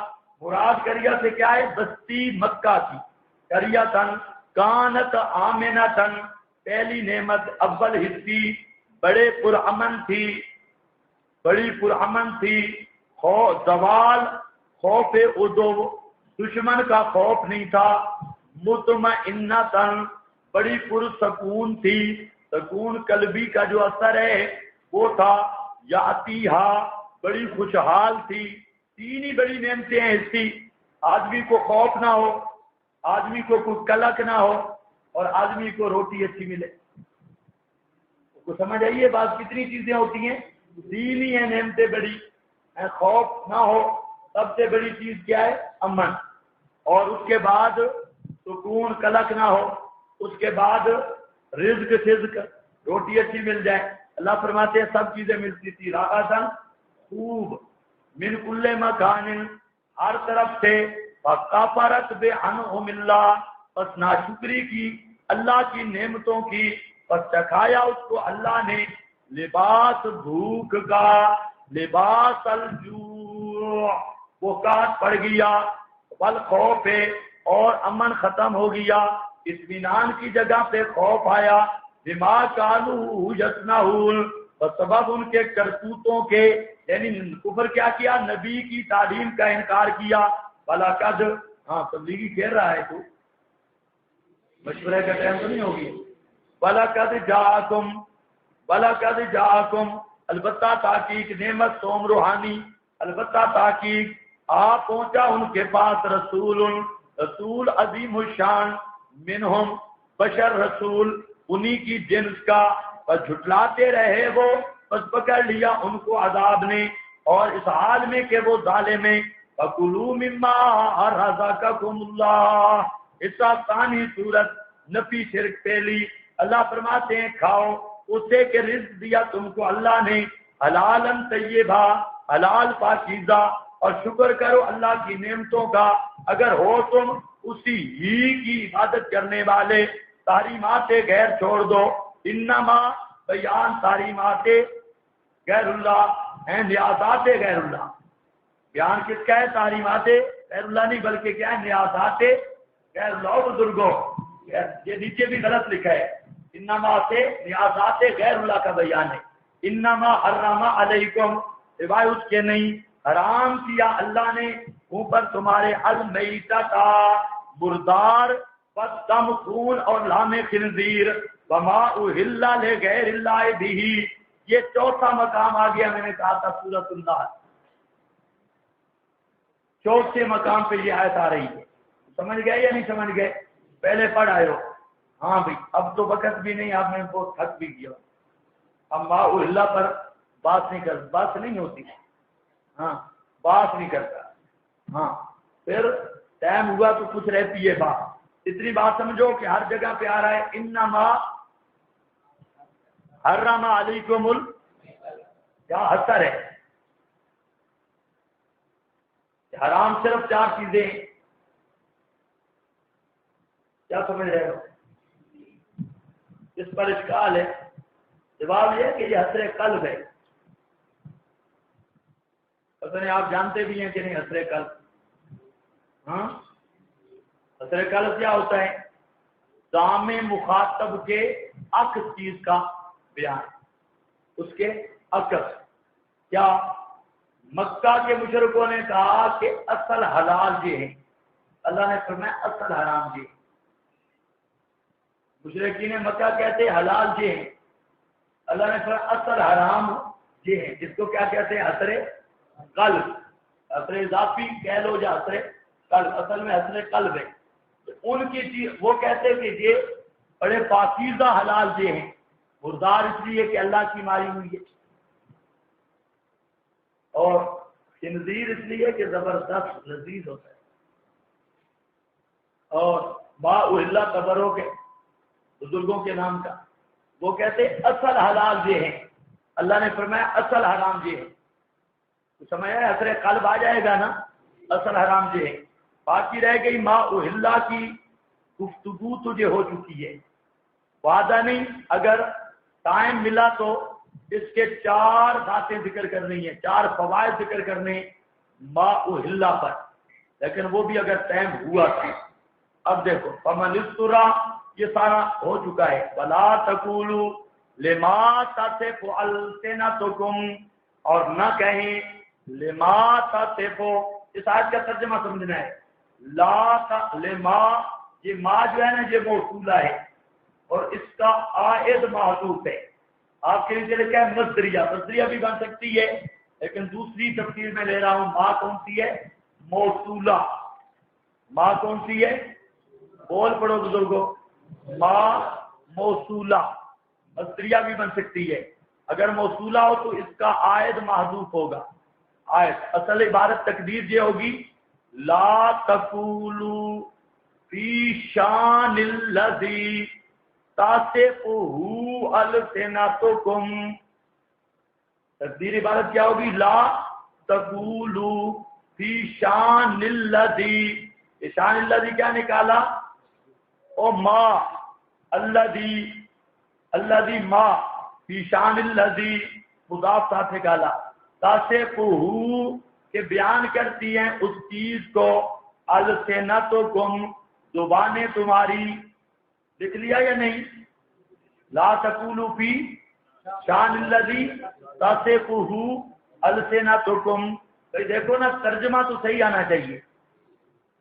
مراد کریا سے کیا ہے، بستی مکہ کی، قریۃً کانت آمنۃً، پہلی نعمت اول حصی بڑی پرامن تھی، زوال خوف عدو، دشمن کا خوف نہیں تھا، مطمئنۃً، بڑی پرسکون تھی، سکون قلبی کا جو اثر ہے وہ تھا، یاتیہا، بڑی خوشحال تھی، تین ہی بڑی نعمتیں ہیں اس کی، آدمی کو خوف نہ ہو، آدمی کو کوئی کلک نہ ہو، اور آدمی کو روٹی اچھی ملے، کو سمجھ آئیے بات، کتنی چیزیں ہوتی ہیں، تین ہی ہیں نعمتیں بڑی، خوف نہ ہو، سب سے بڑی چیز کیا ہے؟ امن. اور اس کے بعد سکون کلک نہ ہو. اس کے بعد رزق روٹی اچھی مل جائے. اللہ فرماتے ہیں سب چیزیں ملتی تھی. راغتاً خوب من کل مکان ہر طرف سے. فکفرت بانعم اللہ پس ناشکری کی اللہ کی نعمتوں کی. پس چکھایا اس کو اللہ نے لباس بھوک کا لباس الجوع وہ کاٹ پڑ گیا. والخوف اور امن ختم ہو گیا. اطمینان کی جگہ پہ خوف آیا. بما کانوا یصنعون سبب ان کے کرتوتوں کے یعنی کفر کیا کیا؟ نبی کی تعلیم کا انکار کیا. وَلَقَدْ تبلیغی کہہ رہا ہے تو مشورے کا ٹائم تو نہیں ہوگی. وَلَقَدْ جَاءَكُمْ البتہ تحقیق نعمت سوم روحانی البتہ تحقیق آپ پہنچا ان کے پاس رسول عظیم الشان منہم بشر رسول انہی کی جنس کا. بس جھٹلاتے رہے وہ بس پکڑ لیا ان کو عذاب نے اور اس حال میں کہ وہ ظالم ہیں. فَكُلُوا مِمَّا رَزَقَكُمُ اللَّهُ اس ثانی صورت نفی شرک پہلی. اللہ فرماتے ہیں کھاؤ اسے کہ رزق دیا تم کو اللہ نے حلالن طیبہ حلال پاکیزہ اور شکر کرو اللہ کی نعمتوں کا اگر ہو تم اسی ہی کی عبادت کرنے والے. تحریمات غیر چھوڑ دو. انما بیان تحریمات غیر اللہ ہیں نیازات غیر اللہ. بیان کس کا ہے؟ تحریمات غیر اللہ نہیں بلکہ کیا ہے؟ نیازات غیر اللہ. بزرگوں یہ نیچے بھی غلط لکھا ہے. انما سے نیازات غیر اللہ کا بیان ہے. انما حرم علیکم سوائے اس کے نہیں حرام کیا اللہ نے اوپر تمہارے المیتۃ مردار والدم خون اور لام خنزیر وما اہل لغیر اللہ بہ. یہ چوتھا مقام آ گیا. میں نے کہا تھا سورۃ النحل چوتھے مقام پہ یہ آیت آ رہی ہے. سمجھ گئے یا نہیں سمجھ گئے؟ پہلے پڑھ آئے ہو. ہاں بھائی اب تو وقت بھی نہیں. آپ نے بہت تھک بھی کیا. اب ما اہل پر بات نہیں ہوتی. ہاں بات نہیں کرتا. ہاں پھر ٹائم ہوا تو کچھ رہتی ہے بات. اتنی بات سمجھو کہ ہر جگہ پہ آ رہا ہے انما حرم علیکم کیا حسر ہے. حرام صرف چار چیزیں ہیں. کیا سمجھ رہے ہو؟ اس پر اشکال ہے. جواب یہ ہے کہ یہ حسر قلب ہے. پتہ نہیں آپ جانتے بھی ہیں کہ نہیں حسر قلب. ہاں حسر قلب کیا ہوتا ہے؟ دام مخاطب کے عکس چیز کا بیان. اس کے عکس کیا؟ مکہ کے مشرکوں نے کہا کہ اصل حلال یہ ہے. اللہ نے فرمایا اصل حرام یہ. مشرکین مکہ کہتے حلال یہ ہے. اللہ نے فرمایا اصل حرام یہ ہے. جس کو کیا کہتے ہیں؟ حسر قلب. حسر اضافی کہہ لو یا حسر قلب. اصل میں حسر قلب ہے. ان کی چیز وہ کہتے کہ یہ بڑے پاکیزہ حلال یہ ہیں. مردار اس لیے کہ اللہ کی ماری ہوئی ہے اور خنزیر اس لیے کہ زبردست لذیذ ہوتا ہے. اور با اہل قبروں کے بزرگوں کے نام کا وہ کہتے اصل حلال یہ ہیں. اللہ نے فرمایا اصل حرام یہ ہے. تو سمجھ آیا؟ حسر قلب آ جائے گا نا. اصل حرام یہ ہے. باقی رہ گئی ما اہل کی گفتگو تجھے ہو چکی ہے. وعدہ نہیں. اگر ٹائم ملا تو اس کے چار باتیں ذکر کرنی ہے. چار فوائد ذکر کرنے ما اہل پر. لیکن وہ بھی اگر ٹائم ہوا تھا. اب دیکھو فمن استرا یہ سارا ہو چکا ہے. ولا تقولوا لما تصف السنتکم اور نہ کہیں لما تصف. اس آیت کا ترجمہ سمجھنا ہے. لا لما یہ ما جو ہے نا یہ موصولہ ہے اور اس کا عائد محذوف ہے. آپ کے لیے لکھا ہے مصدریہ. مصدریہ بھی بن سکتی ہے لیکن دوسری تفسیر میں لے رہا ہوں. ما کون سی ہے؟ موصولہ. ما کون سی ہے؟ بول پڑھو بزرگوں. ما موصولہ. مصدریہ بھی بن سکتی ہے. اگر موصولہ ہو تو اس کا عائد محذوف ہوگا. آیت اصل عبارت تقدیر یہ ہوگی لا تقولوا فی شان الذی تصفہ السنتکم. تقدیر عبارت کیا ہوگی؟ لا تقولوا فی شان الذی. شان الذی کیا نکالا؟ او ما الذی ما فی شان الذی مضاف ساتھ نکالا. تصفہ کہ بیان کرتی ہیں اس چیز کو السنتکم زبانیں تمہاری. لکھ لیا یا نہیں؟ لا تقولوا فی شان الذی تصفہ السنتکم. تو دیکھو نا ترجمہ تو صحیح آنا چاہیے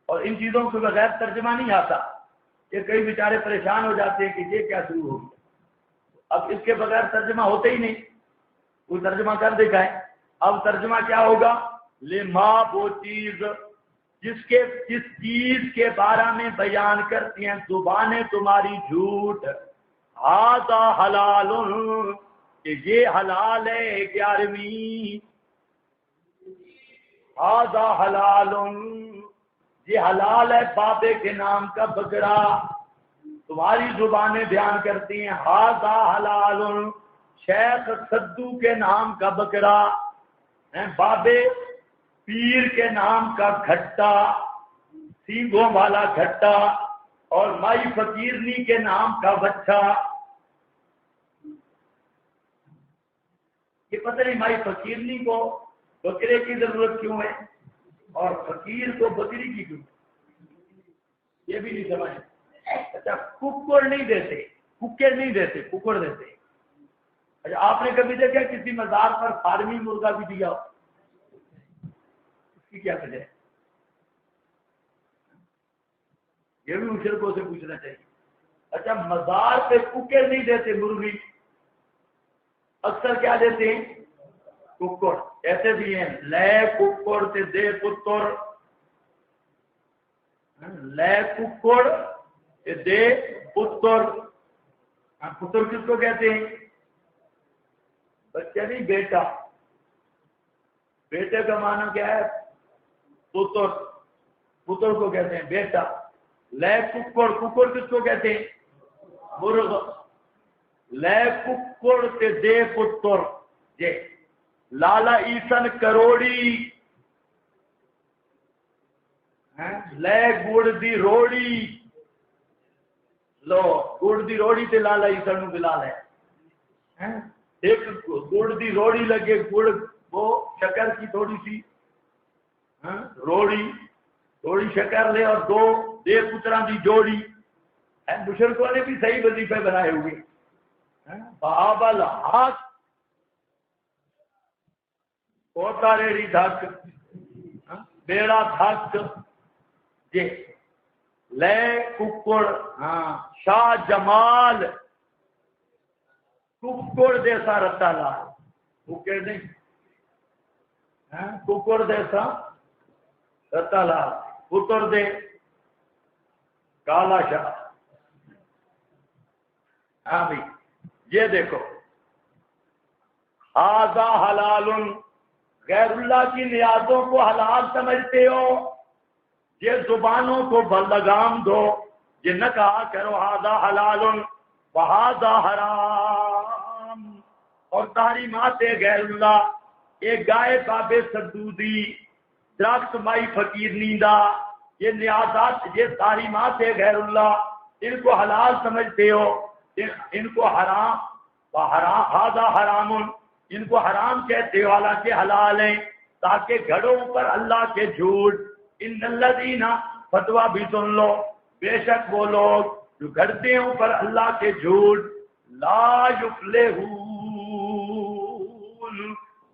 اور ان چیزوں کے بغیر ترجمہ نہیں آتا. یہ کئی بیچارے پریشان ہو جاتے ہیں کہ یہ کیا شروع ہو گیا. اب اس کے بغیر ترجمہ ہوتے ہی نہیں. کوئی ترجمہ کر دکھائے. اب ترجمہ کیا ہوگا؟ لما وہ چیز جس چیز کے بارے میں بیان کرتی ہیں زبانیں تمہاری جھوٹ. ھذا حلال کہ یہ حلال ہے. 11ویں ھذا حلال یہ حلال ہے بابے کے نام کا بکرا. تمہاری زبانیں بیان کرتی ہیں ھذا حلال شیخ سدو کے نام کا بکرا. بابے پیر کے نام کا گھٹا سینگوں والا گھٹا اور مائی فقیرنی کے نام کا بچہ. یہ پتہ نہیں مائی فقیرنی کو بکرے کی ضرورت کیوں ہے اور فقیر کو بکری کی کیوں؟ یہ بھی نہیں سمجھ. اچھا ککڑ نہیں دیتے، ککڑ نہیں دیتے، ککڑ دیتے. اچھا آپ نے کبھی دیکھا کسی مزار پر فارمی مرغا بھی دیا ہو؟ اس کی کیا وجہ ہے؟ یہ بھی مشرکوں سے پوچھنا چاہیے. اچھا مزار پہ ککڑ نہیں دیتے مرغی، اکثر کیا دیتے ہیں؟ ککڑ. ایسے بھی ہیں لے ککڑ تے دے پتر. لے ککڑ تے دے پتر. پتر کس کو کہتے ہیں؟ بچہ نہیں، بیٹا. بیٹے کا معنی کیا ہے؟ پتر. پتر کو کہتے ہیں بیٹا. لے ککڑ، ککڑ کس کو کہتے ہیں؟ مرغ. لے ککڑ تے دے پتر. جے لالا ایسن کروڑی لے گڑ دی روڑی. لو گڑ دی روڑی تے لالا ایسن نو بلا لے. ایک گڑ دی روڑی لگے، گڑ وہ شکر کی تھوڑی سی روڑی تھوڑی شکر لے اور دو دے پتراں دی جوڑی. بشرکوں نے بھی صحیح وظیفے بنائے ہوئے. بابل ہاتھ کوتا ریڑی دھک بیڑا دھک. جی لے ککڑ شاہ جمال ککڑ جیسا رتا لال. ککڑ نہیں، ککڑ جیسا رتا لال. پتر دے کالا شاہ. ہاں بھائی یہ دیکھو ھذا حلال. غیر اللہ کی نیازوں کو حلال سمجھتے ہو، یہ زبانوں کو لگام دو. یہ نہ کہا کرو ھذا حلال وھذا حرام. اور تحریمات غیر اللہ، ایک گائے بابے سدودی درخت مائی فقیر نیندہ، یہ نیازات، یہ تحریمات غیر اللہ، ان کو حلال سمجھتے ہو، ان کو حرام ھذا حرام، ان کو حرام کہتے ہو حالانکہ حلال ہیں تاکہ گھڑوں پر اللہ کے جھوٹ. ان الذین فتویٰ بھی سن لو، بے شک وہ لوگ جو گھڑتے ہیں اوپر اللہ کے جھوٹ لا یفلحون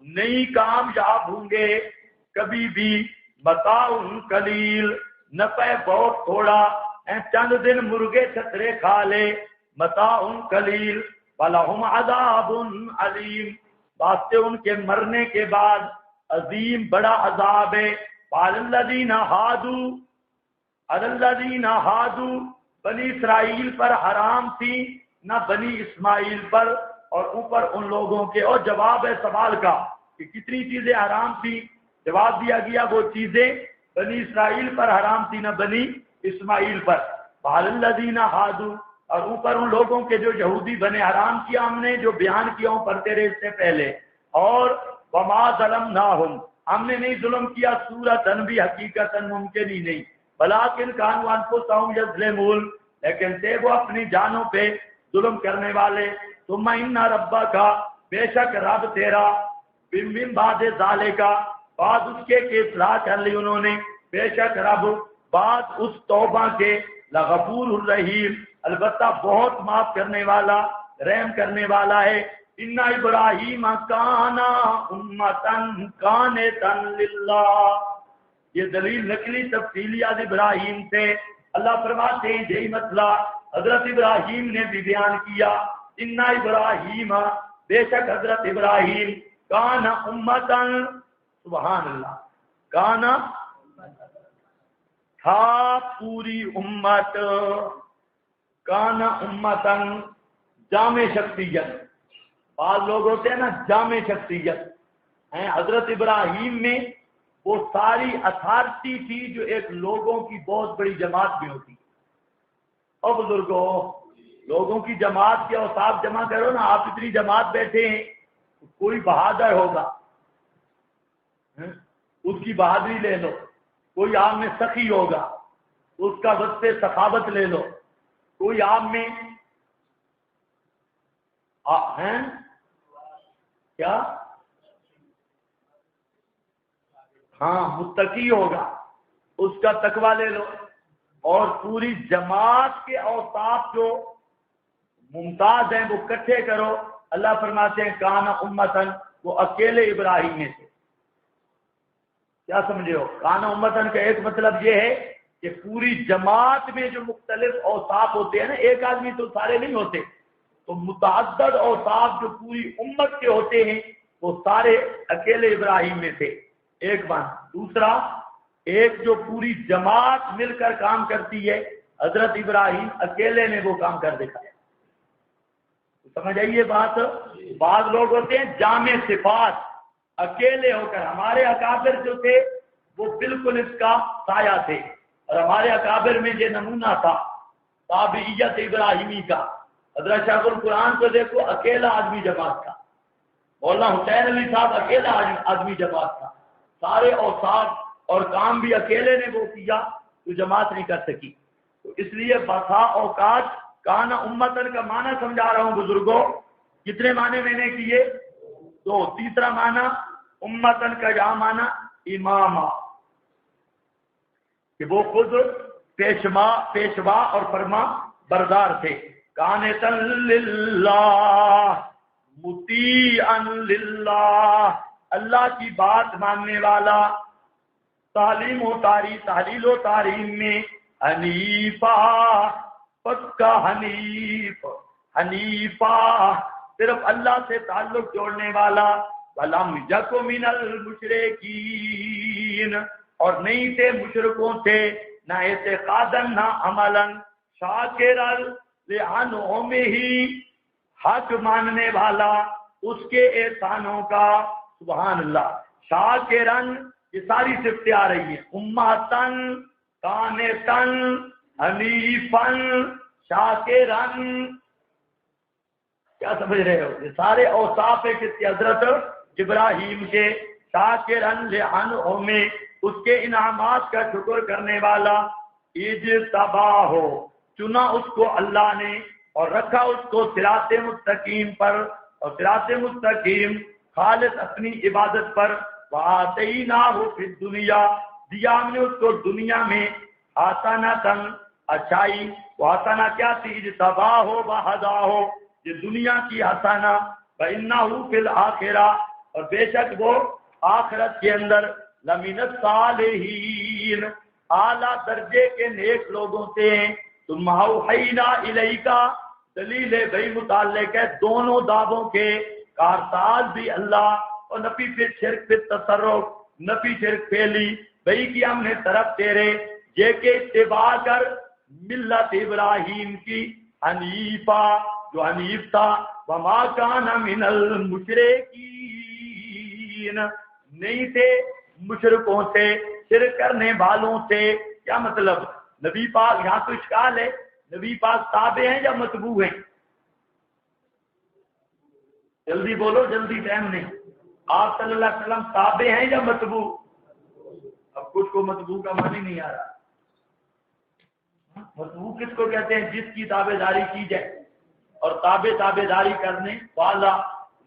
نہیں کامیاب ہوں گے کبھی بھی. متاع قلیل نفع بہت تھوڑا، چند دن مرغے چھترے کھا لے. متاع قلیل ولہم عذاب علیم واسطے ان کے مرنے کے بعد عظیم بڑا عذاب ہے. الذین ہادو بنی اسرائیل پر حرام تھی نہ بنی اسماعیل پر، اور اوپر ان لوگوں کے. اور جواب ہے سوال کا کہ کتنی چیزیں حرام تھی؟ جواب دیا گیا وہ چیزیں بنی اسرائیل پر حرام تھی نہ بنی اسماعیل پر. الذین ہادو، اور اوپر ان لوگوں کے جو یہودی بنے حرام کیا ہم نے، جو بیان کیا ہوں پڑھتے رہے اس سے پہلے. اور وما ظلمناہم، ہم نے نہیں ظلم کیا صورتاً بھی، حقیقتاً ممکن ہی نہیں، بلاکن کانوا انفسہم یظلمون، لیکن تھے وہ اپنی جانوں پہ ظلم کرنے والے. ثم ان ربک، بے شک رب تیرا، من بعد ذالک، بعد اس کے اصلاح کر لی انہوں نے، بے شک رب بعد اس توبہ کے، لغفور الرحیم، البتہ بہت معاف کرنے والا، رحم کرنے والا ہے. ان ابراہیم کان امتن قانتن للہ، یہ دلیل نقلی تفصیلیات ابراہیم سے. اللہ فرماتے ہیں یہی مسئلہ حضرت ابراہیم نے بھی بیان کیا. ان ابراہیم، بے شک حضرت ابراہیم، کان امتن، سبحان اللہ، کان تھا پوری امت، کان امتن جامع شخصیت. بعض لوگ ہوتے ہیں نا جامع شخصیت ہیں، حضرت ابراہیم میں وہ ساری اتھارٹی تھی جو ایک لوگوں کی بہت بڑی جماعت میں ہوتی. اور بزرگوں، لوگوں کی جماعت کے اوصاف جمع کرو نا. آپ اتنی جماعت بیٹھے ہیں، کوئی بہادر ہوگا اس کی بہادری لے لو، کوئی آپ میں سخی ہوگا اس کا وصف سخاوت لے لو، کوئی آپ میں ہیں کیا، ہاں متقی ہوگا اس کا تقوی لے لو. اور پوری جماعت کے اوصاف جو ممتاز ہیں وہ اکٹھے کرو. اللہ فرماتے ہیں کانا امتن، وہ اکیلے ابراہیم میں سے. کیا سمجھے ہو؟ کانا امتن کا ایک مطلب یہ ہے کہ پوری جماعت میں جو مختلف اوصاف ہوتے ہیں نا، ایک آدمی تو سارے نہیں ہوتے، تو متعدد اوصاف جو پوری امت کے ہوتے ہیں وہ سارے اکیلے ابراہیم میں تھے. ایک بات. دوسرا، ایک جو پوری جماعت مل کر کام کرتی ہے، حضرت ابراہیم اکیلے نے وہ کام کر دکھایا. سمجھ آئیے بات؟ بعض لوگ ہوتے ہیں جامع صفات، اکیلے ہو کر. ہمارے اکابر جو تھے وہ بالکل اس کا سایہ تھے، اور ہمارے اکابر میں یہ نمونہ تھا تابعیت ابراہیمی کا. حضرت شیخ القرآن کو دیکھو، اکیلا آدمی جماعت تھا. مولانا حسین علی صاحب اکیلا آدمی جماعت تھا. سارے اوصاف اور کام بھی اکیلے نے وہ کیا جو جماعت نہیں کر سکی. تو اس لیے بسا اوقات کانا امتن کا معنی سمجھا رہا ہوں بزرگوں. کتنے معنی میں نے کیے؟ دو. تیسرا معنی امتن کا کیا معنی؟ امامہ، کہ وہ خود پیشوا اور فرما بردار تھے. قانتاً للہ، مطیعاً للہ، اللہ کی بات ماننے والا. تعلیم و تحلیل و تعلیم میں حنیفہ، پکا حنیفہ صرف اللہ سے تعلق جوڑنے والا. وَلَمْ يَكُ مِنَ الْمُشْرِكِينَ، اور نہیں تھے مشرکوں سے، نہ اعتقاداً نہ عملاً. شاکراً لِأَنْعُمِهِ، حق ماننے والا اس کے احسانوں کا. سبحان اللہ. شاکراً، یہ ساری صفتیں آ رہی ہیں. امتاً، قانتاً، حنیفاً، شاکراً. کیا سمجھ رہے ہو؟ یہ سارے اوصاف ہے کس کے؟ حضرت ابراہیم کے. شاکراً لِأَنْعُمِهِ، اس کے انعامات کا شکر کرنے والا. اجتباہ، چنا اس کو اللہ نے اور رکھا اس کو صراط مستقیم پر، اور صراط مستقیم خالص اپنی عبادت پر. وَآتَيْنَاهُ فِي الدُّنْيَا، دیا ہم نے اس کو دنیا میں حسنۃً، اچھائی. حسنہ کیا تھی؟ اجتباہ وہداہ، یہ دنیا کی حسنہ. وَإِنَّهُ فِي الْآخِرَةِ، اور بے شک وہ آخرت کے اندر لَمِنَ الصَّالِحِينَ، اعلیٰ درجے کے نیک لوگوں سے. ثُمَّ أَوْحَيْنَا إِلَيْكَ، دلیل ہے بھائی متعلق ہے دونوں دعووں کے. کارساز بھی اللہ، اور نفی پھر شرک پھر تصرف، نفی شرک پھیلی بھائی کی ہم نے طرف تیرے، یہ کہ اتباع کر ملت ابراہیم کی، حنیفہ جو حنیف تھا. وَمَا كَانَ مِنَ الْمُشْرِكِينَ، نہیں تھے مشرکوں سے، شرک کرنے والوں سے۔ کیا مطلب؟ نبی پاک، یہاں تو اشکال ہے، نبی پاک تابع ہیں یا متبوع ہیں؟ جلدی بولو، جلدی، ٹائم نہیں۔ آپ صلی اللہ علیہ وسلم تابع ہیں یا متبوع؟ اب کچھ کو متبوع کا معنی نہیں آ رہا۔ متبوع کس کو کہتے ہیں؟ جس کی تابع داری کی جائے، اور تابع داری کرنے والا۔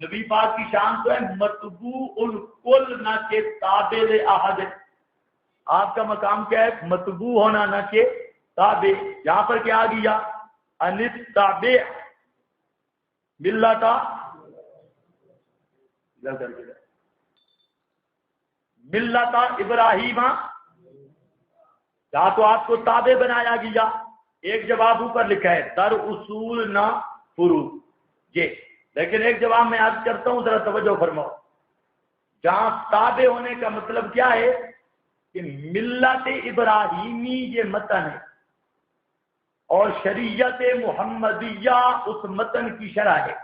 نبی پاک کی شان تو ہے متبوع الکل، نہ کہ تابع احد۔ آپ کا مقام کیا ہے؟ متبوع ہونا، نہ کہ تابع۔ یہاں پر کیا آ گیا؟ انتابع ملتا ملتا ابراہیم، یا تو آپ کو تابع بنایا گیا۔ ایک جواب اوپر لکھا ہے در اصول نہ فرو، یہ لیکن ایک جواب میں عرض کرتا ہوں، ذرا توجہ فرماؤ۔ جہاں تابع ہونے کا مطلب کیا ہے کہ ملت ابراہیمی یہ متن ہے، اور شریعت محمدیہ اس متن کی شرح ہے۔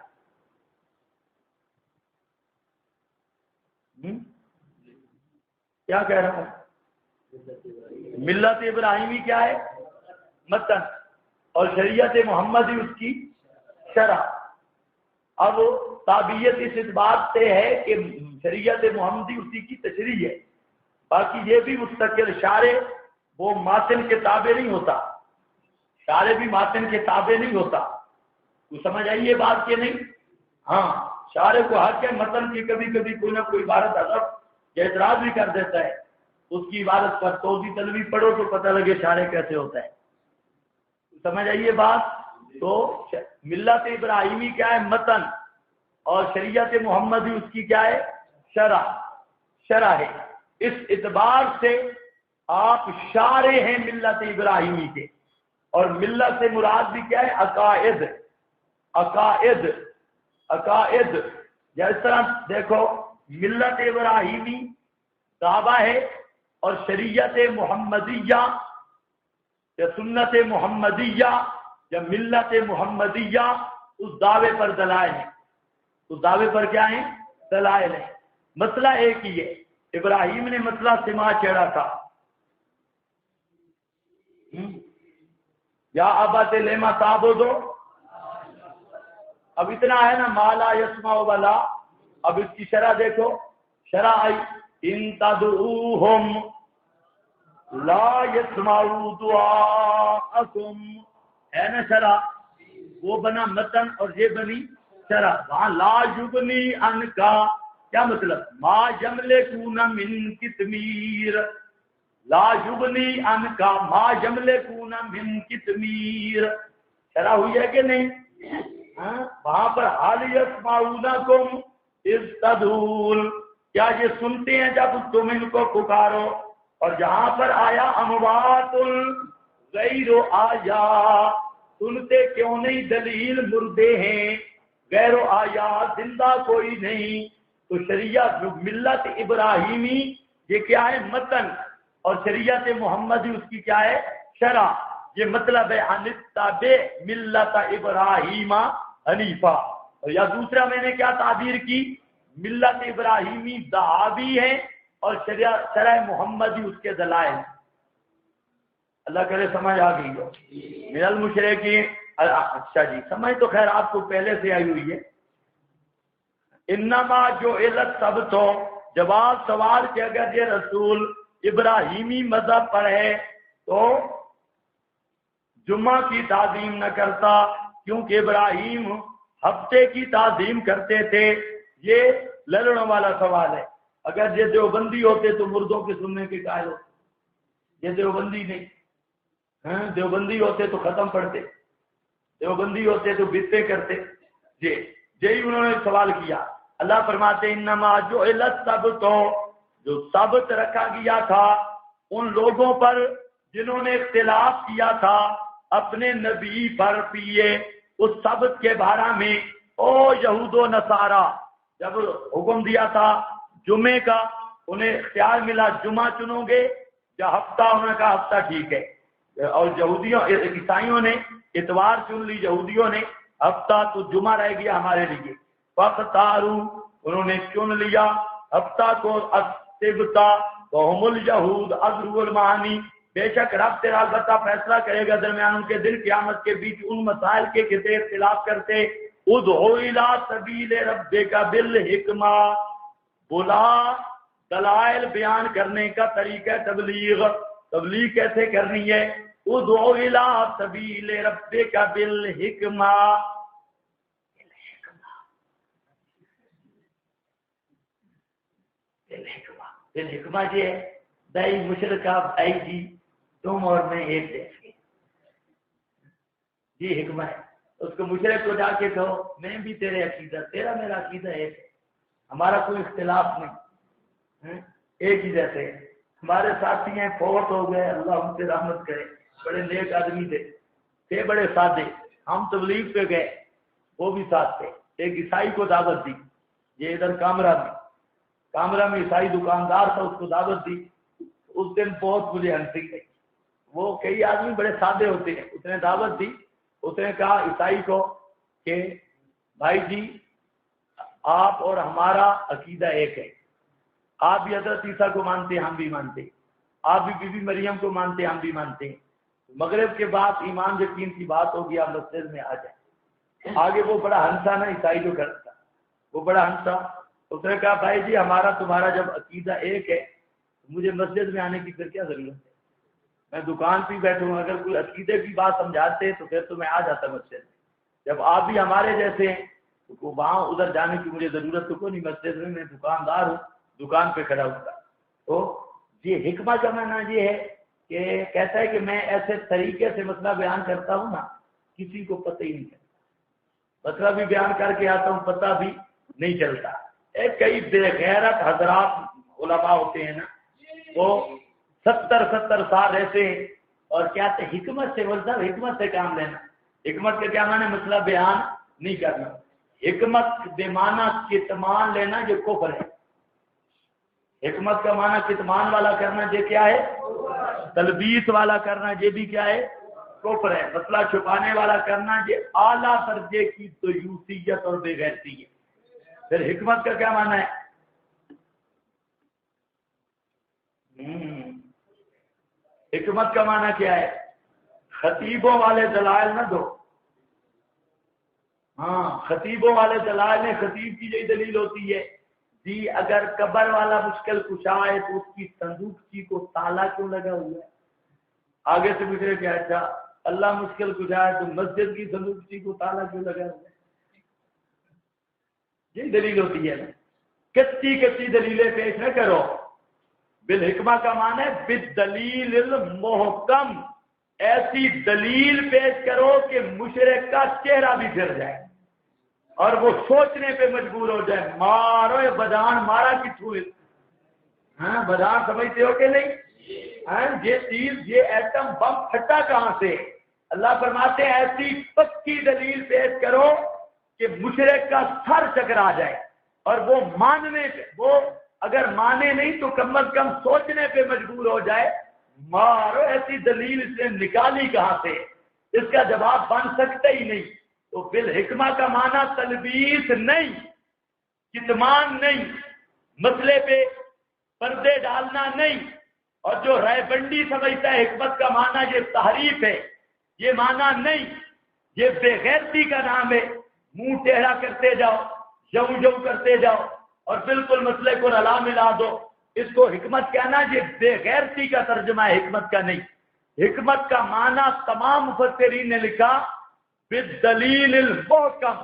کیا کہہ رہا ہوں؟ ملت ابراہیمی کیا ہے؟ متن، اور شریعت محمدی اس کی شرح۔ اب تابعیت اس بات سے ہے کہ شریعت محمدی اسی کی تشریح ہے، باقی یہ بھی مستقل شارع وہ ماتن کے تابع نہیں ہوتا، شارع بھی ماتن کے تابع نہیں ہوتا۔ تو سمجھ آئیے بات کہ نہیں؟ ہاں، شارع کو حق ہے متن کی کبھی کبھی کوئی نہ کوئی عبارت حذف یا اعتراض بھی کر دیتا ہے، اس کی عبارت پر توضیح تلوی پڑھو تو پتہ لگے شارع کیسے ہوتا ہے۔ سمجھ آئیے بات؟ تو ملت ابراہیمی کیا ہے؟ متن، اور شریعت محمدی اس کی کیا ہے؟ شرح ہے۔ اس اعتبار سے آپ شارع ہیں ملت ابراہیمی کے، اور ملت سے مراد بھی کیا ہے؟ عقائد۔ یا اس طرح دیکھو، ملت ابراہیمی دعویٰ ہے، اور شریعت محمدیہ یا سنت محمدیہ یا ملت محمدیہ اس دعوے پر دلائل ہیں۔ اس دعوے پر کیا ہیں؟ دلائل ہیں۔ مسئلہ ایک ہی ہے، ابراہیم نے مسئلہ سما چھیڑا تھا، یا ابت لما تعبدو، اب اتنا ہے نا، مالا یسمع ولا۔ اب اس کی شرح دیکھو، شرح آئی ان تدعوہم لا یسمعوا دعاءکم، ہے نا شرح؟ وہ بنا متن اور یہ بنی شرح۔ وہاں لا یغنی عنکا، کیا مطلب؟ ما یملکون من قطمیر، لا یغنی عنکا ما یملکون من قطمیر، شرح ہوئی ہے کہ نہیں؟ وہاں پر حال یسمعونکم اذ تدعون، کیا یہ سنتے ہیں جب تم ان کو پکارو؟ اور جہاں پر آیا اموات غیر آیا، سنتے کیوں نہیں؟ دلیل مردے ہیں، غیر آیا زندہ کوئی نہیں۔ تو شریعت ملت ابراہیمی یہ کیا ہے؟ متن، اور شریعت محمدی اس کی کیا ہے؟ شرح۔ یہ مطلب ہے انتبع ملت ابراہیم حنیفہ۔ اور یا دوسرا میں نے کیا تعبیر کی؟ ملت ابراہیمی دعاوی ہے، اور شرع محمدی اس کے دلائل۔ اللہ کرے سمجھ آ گئی ہو۔ من المشرکین، اچھا جی، سمجھ تو خیر آپ کو پہلے سے آئی ہوئی ہے۔ انما جو علت سب تو جواب سوال کہ اگر یہ رسول ابراہیمی مذہب پر ہے تو جمعہ کی تعظیم نہ کرتا، کیونکہ ابراہیم ہفتے کی تعظیم کرتے تھے۔ یہ لڑنے والا سوال ہے۔ اگر یہ دیوبندی ہوتے تو مردوں کے سننے کے قائل ہوتے، یہ دیوبندی نہیں، دیوبندی ہوتے تو ختم پڑھتے، دیوبندی ہوتے تو بدعتیں کرتے۔ یہی انہوں نے سوال کیا۔ اللہ فرماتے انما جعل السبت، جو ثبت رکھا گیا تھا ان لوگوں پر جنہوں نے اختلاف کیا تھا اپنے نبی پر پیے اس سبت کے بارے میں۔ او یہود و نصارا، جب حکم دیا تھا جمعے کا، انہیں اختیار ملا جمعہ چنو گے یا ہفتہ، انہوں نے کہا ہفتہ ٹھیک ہے۔ اور یہودیوں عیسائیوں نے اتوار چن لی، یہودیوں نے ہفتہ، تو جمعہ رہ گیا ہمارے لیے۔ فاختاروا، انہوں نے چن لیا ہفتہ کو، السبت وهم الیہود اذروا المعانی، بے شک رب تیرا البتہ فیصلہ کرے گا درمیان ان کے دل قیامت کے بیچ ان مسائل کے کہ اختلاف کرتے۔ ادعو الی سبیل ربک بالحکمہ، بلا دلائل بیان کرنے کا طریقہ تبلیغ۔ تبلیغ کیسے کرنی ہے؟ ادعو الی سبیل ربک بالحکمہ، بالحکمہ جی ہے دائی مشرکہ بھائی جی تم اور میں ایک جیسے، جی حکمہ ہے۔ اس کو مشرک کو جا کے کہو میں بھی تیرے عقیدہ، تیرا میرا عقیدہ ایک ہے، ہمارا کوئی اختلاف نہیں، ایک ہی جیسے۔ ہمارے ساتھی ہیں فوت ہو گئے، اللہ ان سے رحمت کرے، بڑے نیک آدمی تھے بڑے سادے، ہم تبلیغ پہ گئے، وہ بھی ساتھ تھے، ایک عیسائی کو دعوت دی، یہ ادھر کامرہ میں عیسائی دکاندار تھا، اس کو دعوت دی۔ اس دن بہت مجھے ہنسی گئی، وہ کئی آدمی بڑے سادے ہوتے ہیں، اس نے دعوت دی، اس نے کہا عیسائی کو کہ بھائی جی آپ اور ہمارا عقیدہ ایک ہے، آپ بھی حضرت عیسیٰ کو مانتے ہیں ہم بھی مانتے ہیں، آپ بھی بی بی مریم کو مانتے ہیں ہم بھی مانتے ہیں، مغرب کے بعد ایمان یقین کی بات ہوگی، آپ مسجد میں آ جائیں۔ آگے وہ بڑا ہنسا نا عیسائی جو کرتا، وہ بڑا ہنسا، اس نے کہا بھائی جی ہمارا تمہارا جب عقیدہ ایک ہے مجھے مسجد میں آنے کی پھر کیا ضرورت ہے، میں دکان پہ بیٹھوں، اگر کوئی عقیدے کی بات سمجھاتے تو پھر تو میں آ جاتا مسجد میں، جب آپ بھی ہمارے جیسے ہیں تو وہاں ادھر جانے کی مجھے ضرورت تو کوئی نہیں، مسجد میں دکاندار ہوں، دکان پہ کھڑا ہوں۔ تو یہ حکمت کا معنی یہ ہے کہ کہتا ہے کہ میں ایسے طریقے سے مسئلہ بیان کرتا ہوں نا کسی کو پتہ ہی نہیں چلتا، مسئلہ بھی بیان کر کے آتا ہوں پتہ بھی نہیں چلتا۔ ایک کئی بے غیرت حضرات علماء ہوتے ہیں نا، وہ 70 سال رہتے ہیں اور کیا حکمت سے بولتا، حکمت سے کام لینا۔ حکمت کا کیا معنی؟ مسئلہ بیان نہیں کرنا۔ حکمت بے معنی کتمان لینا یہ کفر ہے۔ حکمت کا معنی کتمان والا کرنا یہ کیا ہے؟ تلبیس والا کرنا یہ بھی کیا ہے؟ کفر ہے۔ مسئلہ چھپانے والا کرنا یہ اعلیٰ درجے کی دیوسیت اور بے غیرتی ہے۔ پھر حکمت کا کیا معنی ہے؟ حکمت کا معنی کیا ہے؟ خطیبوں والے دلائل نہ دو، ہاں خطیبوں والے دلائل میں خطیب کی یہی دلیل ہوتی ہے جی اگر قبر والا مشکل کشا ہے تو اس کی صندوقچی کو تالا کیوں لگا ہوا ہے؟ آگے سے گزرے کہ اچھا اللہ مشکل کشا ہے تو مسجد کی صندوقچی کو تالا کیوں لگا ہوا ہے؟ یہی دلیل ہوتی ہے نا، کچی دلیلیں پیش نہ کرو۔ بالحکمہ کا معنی ہے بالدلیل المحکم، ایسی دلیل پیش کرو کہ مشرک کا چہرہ بھی پھر جائے اور وہ سوچنے پہ مجبور ہو جائے، مارو یہ بدان مارا کتوں، ہاں بدان سمجھتے ہو کہ نہیں؟ ہاں یہ چیز یہ ایٹم بم پھٹا کہاں سے؟ اللہ فرماتے ہیں ایسی پکی دلیل پیش کرو کہ مشرک کا سر چکرا جائے اور وہ ماننے پہ، وہ اگر مانے نہیں تو کم از کم سوچنے پہ مجبور ہو جائے، مارو ایسی دلیل اس نے نکالی کہاں سے؟ اس کا جواب بن سکتا ہی نہیں۔ تو بالحکمہ کا معنی تلبیس نہیں، کتمان نہیں، مسئلے پہ پردے ڈالنا نہیں، اور جو رائے بندی سمجھتا ہے حکمت کا معنی یہ تحریف ہے، یہ معنی نہیں، یہ بے غیرتی کا نام ہے۔ منہ ٹیڑھا کرتے جاؤ، یوں کرتے جاؤ اور بالکل مسئلے کو رلا ملا دو، اس کو حکمت کہنا یہ بے غیرتی کا ترجمہ ہے، حکمت کا نہیں۔ حکمت کا معنی تمام مفسرین نے لکھا بالدلیل المحکم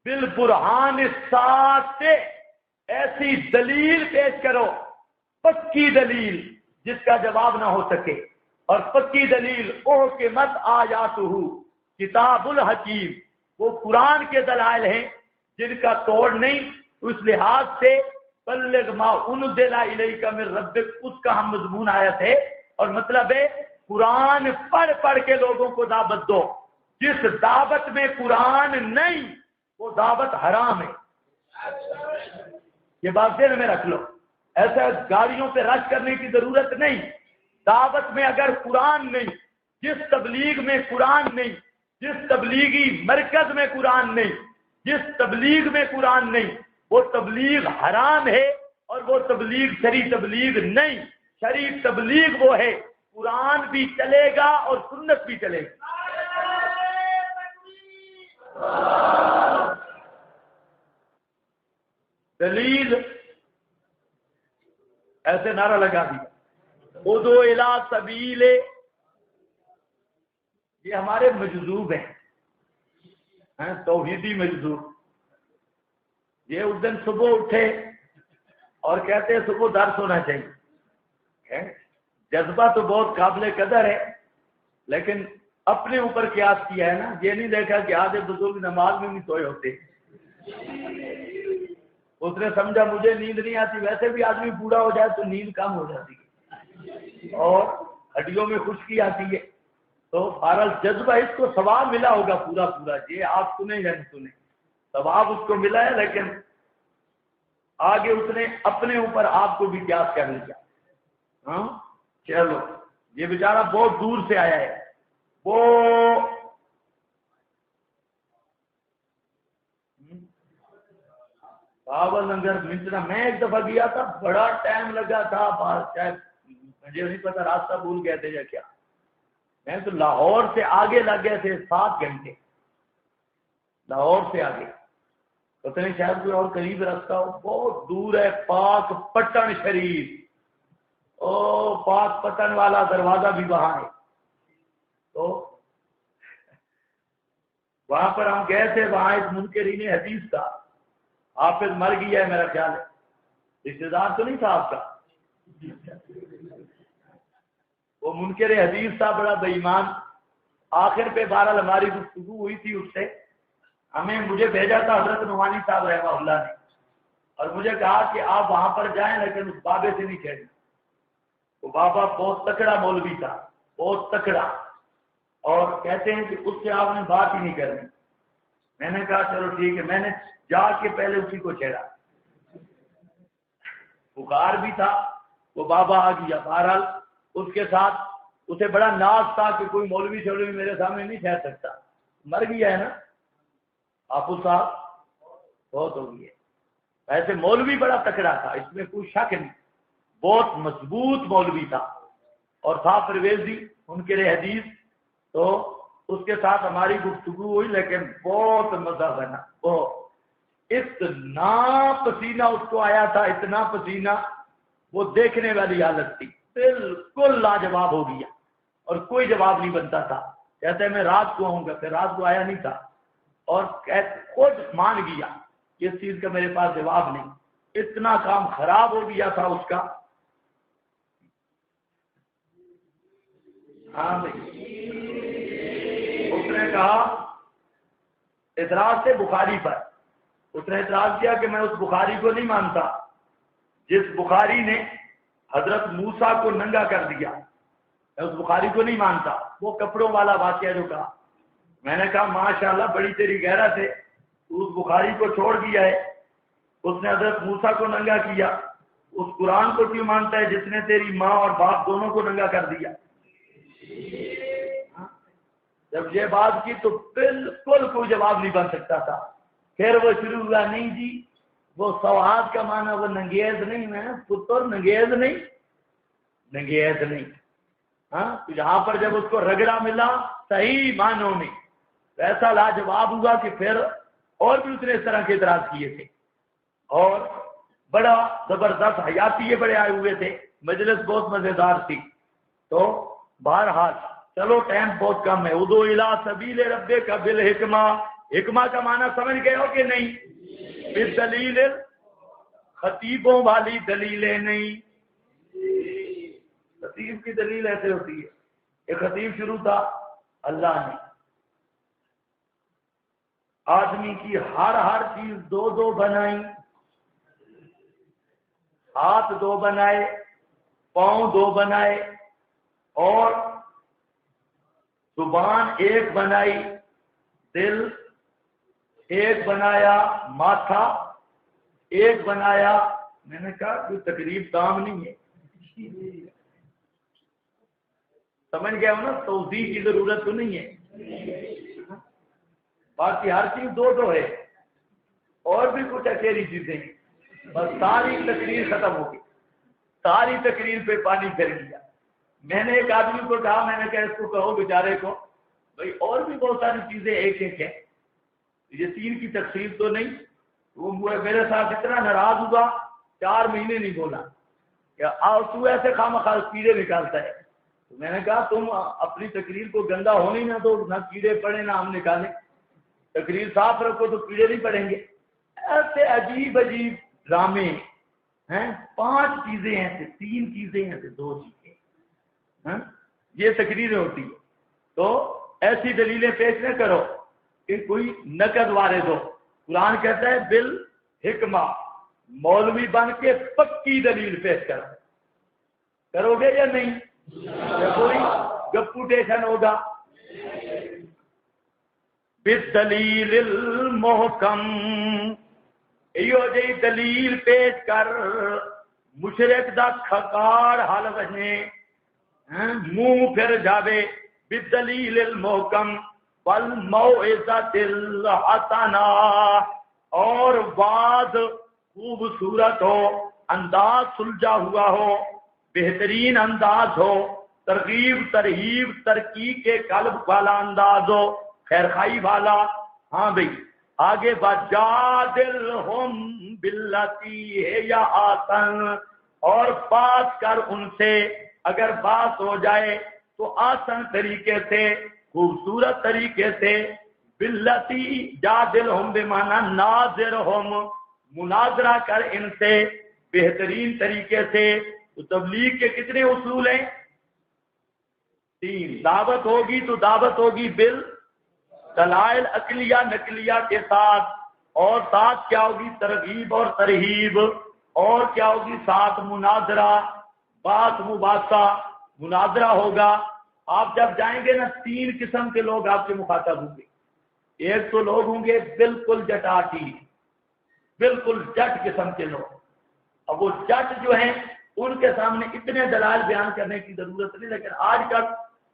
بالبرہان الساطع، ایسی دلیل پیش کرو، پکی دلیل جس کا جواب نہ ہو سکے، اور پکی دلیل احکمت آیاتہ کتاب الحکیم، وہ قرآن کے دلائل ہیں جن کا توڑ نہیں۔ اس لحاظ سے بلغ ما انزل الیک من ربک، اس کا ہم مضمون آیت ہے، اور مطلب ہے قرآن پڑھ کے لوگوں کو دعوت دو۔ جس دعوت میں قرآن نہیں وہ دعوت حرام ہے، یہ بات ذہن میں رکھ لو۔ ایسا گاڑیوں پہ رش کرنے کی ضرورت نہیں، دعوت میں اگر قرآن نہیں، جس تبلیغ میں قرآن نہیں، جس تبلیغی مرکز میں قرآن نہیں، جس تبلیغ میں قرآن نہیں، وہ تبلیغ حرام ہے اور وہ تبلیغ شرعی تبلیغ نہیں، شرعی تبلیغ وہ ہے قرآن بھی چلے گا اور سنت بھی چلے گی۔ دلیل ایسے نعرہ لگا دیا ادعو الی سبیل، یہ ہمارے مجذوب ہیں، توحیدی مجذوب۔ یہ اس دن صبح اٹھے اور کہتے ہیں صبح درس ہونا چاہیے۔ جذبہ تو بہت قابل قدر ہے، لیکن اپنے اوپر قیاس کیا ہے نا، یہ نہیں دیکھا کہ آدھے بزرگ نماز میں نہیں سوئے ہوتے۔ اس نے سمجھا مجھے نیند نہیں آتی، ویسے بھی آدمی بوڑھا ہو جائے تو نیند کم ہو جاتی ہے اور ہڈیوں میں خشکی آتی ہے، تو فارغ جذبہ اس کو ثواب ملا ہوگا پورا پورا، یہ آپ سنیں یا نہیں سنیں، ثواب اس کو ملا ہے، لیکن آگے اس نے اپنے اوپر آپ کو بھی قیاس کر لیا۔ ہاں چلو، یہ بیچارہ بہت دور سے آیا ہے، وہ بابا لنگر منچنا، میں ایک دفعہ گیا تھا، بڑا ٹائم لگا تھا، شاید مجھے نہیں پتا راستہ بھول گئے تھے یا کیا، میں تو لاہور سے آگے لگ گئے تھے 7 گھنٹے، لاہور سے آگے، پتہ نہیں شاید کوئی اور قریب راستہ ہو، بہت دور ہے، پاک پٹن شریف، او پاک پٹن والا دروازہ بھی وہاں ہے، تو وہاں پر ہم گئے تھے، وہاں ایک منکرین حدیث تھا، حافظ مر گیا ہے میرا خیال ہے، رشتے دار تو نہیں تھا آپ کا، وہ منکر حدیث تھا، بڑا بے ایمان۔ آخر پہ بہرحال ہماری گفتگو ہوئی تھی اس سے، مجھے بھیجا تھا حضرت نعمانی صاحب رحمہ اللہ نے، اور مجھے کہا کہ آپ وہاں پر جائیں لیکن اس بابے سے نہیں کہنا، وہ بابا بہت تکڑا مولوی تھا، بہت تکڑا، اور کہتے ہیں کہ اس سے آپ نے بات ہی نہیں کرنی۔ میں نے کہا چلو ٹھیک ہے، میں نے جا کے پہلے اسی کو چھیڑا، بخار بھی تھا، وہ بابا آ گیا، بہرحال اس کے ساتھ اسے بڑا ناز تھا کہ کوئی مولوی شولوی میرے سامنے نہیں ٹھہر سکتا، مر گیا ہے نا حافظ صاحب، بہت ہو گئی ہے۔ ایسے مولوی بڑا تکڑا تھا، اس میں کوئی شک نہیں، بہت مضبوط مولوی تھا، اور تھا پرویزی منکر حدیث، تو اس کے ساتھ ہماری گفتگو ہوئی، لیکن بہت مزہ بنا، اتنا پسینہ اس کو آیا تھا، اتنا پسینہ، وہ دیکھنے والی حالت تھی، بالکل لاجواب ہو گیا، اور کوئی جواب نہیں بنتا تھا، کہتے میں رات کو آؤں گا، پھر رات کو آیا نہیں تھا، اور خود مان گیا اس چیز کا میرے پاس جواب نہیں، اتنا کام خراب ہو گیا تھا اس کا۔ ہاں بھائی، اس نے کہا اعتراض سے بخاری پر، اس نے اعتراض کیا کہ میں اس بخاری کو نہیں مانتا جس بخاری نے حضرت موسیٰ کو ننگا کر دیا، میں اس بخاری کو نہیں مانتا، وہ کپڑوں والا واقعہ جو کہا۔ میں نے کہا ماشاءاللہ بڑی تیری غیرت ہے، تو اس بخاری کو چھوڑ دیا ہے، اس نے حضرت موسیٰ کو ننگا کیا، اس قرآن کو کیوں مانتا ہے جس نے تیری ماں اور باپ دونوں کو ننگا کر دیا؟ جب یہ بات کی تو بالکل کوئی جواب نہیں بن سکتا تھا، پھر وہ شروع ہوا، نہیں جی وہ سواد کا معنی وہ ننگیز نہیں، میں پتر ننگیز نہیں، ننگیز نہیں، ہاں تو یہاں پر جب اس کو رگڑا ملا صحیح معنوں میں، ایسا لاجواب ہوا کہ پھر اور بھی اس نے اس طرح کے اعتراض کیے تھے، اور بڑا زبردست حیاتی بڑے آئے ہوئے تھے، مجلس بہت مزیدار تھی۔ تو بہرحال چلو ٹائم بہت کم ہے، ادعو الی سبیل ربک بالحکمہ، حکمہ کا معنی سمجھ گئے ہو کہ نہیں؟ بالدلیل، خطیبوں والی دلیلیں نہیں، خطیب کی دلیل ایسے ہوتی ہے، ایک خطیب شروع تھا، اللہ نے آدمی کی ہر چیز دو بنائی، ہاتھ 2 بنائے، پاؤں 2 بنائے، اور زبان 1 بنائی، دل 1 بنایا، ماتھا 1 بنایا۔ میں نے کہا کوئی تقریب کام نہیں ہے، سمجھ گیا ہو نا، توضیح کی ضرورت تو نہیں ہے، باقی ہر چیز 2 ہے، اور بھی کچھ اکیلی چیزیں ہیں، بس ساری تقریر ختم ہو گئی، ساری تقریر پہ پانی پھر گیا۔ میں نے ایک آدمی کو کہا، میں نے کہا اس کو کہو بیچارے کو بھائی اور بھی بہت ساری چیزیں ایک ایک ہیں، یہ 3 کی تقسیم تو نہیں۔ وہ میرے ساتھ اتنا ناراض ہوا 4 مہینے نہیں بولا کہ تو ایسے خواہ کیڑے نکالتا ہے۔ تو میں نے کہا تم اپنی تقریر کو گندا ہونے نہ دو، نہ کیڑے پڑے نہ ہم نکالیں، تقریر صاف رکھو تو کیڑے نہیں پڑیں گے۔ ایسے عجیب عجیب ڈرامے ہیں، 5 چیزیں ہیں، 3 چیزیں ہیں، 2 چیزیں، یہ تقریریں ہوتی ہیں۔ تو ایسی دلیلیں پیش نہ کرو کہ کوئی نقد وارد ہو۔ قرآن کہتا ہے بالحکمہ، مولوی بن کے پکی دلیل پیش کرو گے یا نہیں؟ یا کوئی گپوٹیشن ہوگا؟ بالدلیل المحکم، ایو جی دلیل پیش کر مشرک دا کھکار حل وجنے منہ پھر جاوے۔ بالدلیل المحکم والموعظۃ الحسنہ، اور بعد خوبصورت ہو، انداز سلجھا ہوا ہو، بہترین انداز ہو، ترغیب ترہیب ترقی کے قلب والا انداز ہو، خیر خائی والا۔ ہاں بھائی آگے وجادلہم باللتی ہی احسن، اور بات کر ان سے اگر بات ہو جائے تو آسان طریقے سے، خوبصورت طریقے سے۔ باللتی جادلہم بمعنی ناظرہم، مناظرہ کر ان سے بہترین طریقے سے۔ تو تبلیغ کے کتنے اصول ہیں؟ 3۔ دعوت ہوگی تو دعوت ہوگی دلائل عقلیہ نقلیہ کے ساتھ، اور ساتھ کیا ہوگی؟ ترغیب اور ترہیب، اور کیا ہوگی؟ ساتھ مناظرہ، بات مباحثہ، مناظرہ ہوگا۔ آپ جب جائیں گے نا 3 قسم کے لوگ آپ کے مخاطب ہوں گے۔ ایک تو لوگ ہوں گے بالکل جٹاٹی، بالکل جٹ قسم کے لوگ۔ اب وہ جٹ جو ہیں ان کے سامنے اتنے دلائل بیان کرنے کی ضرورت نہیں، لیکن آج کل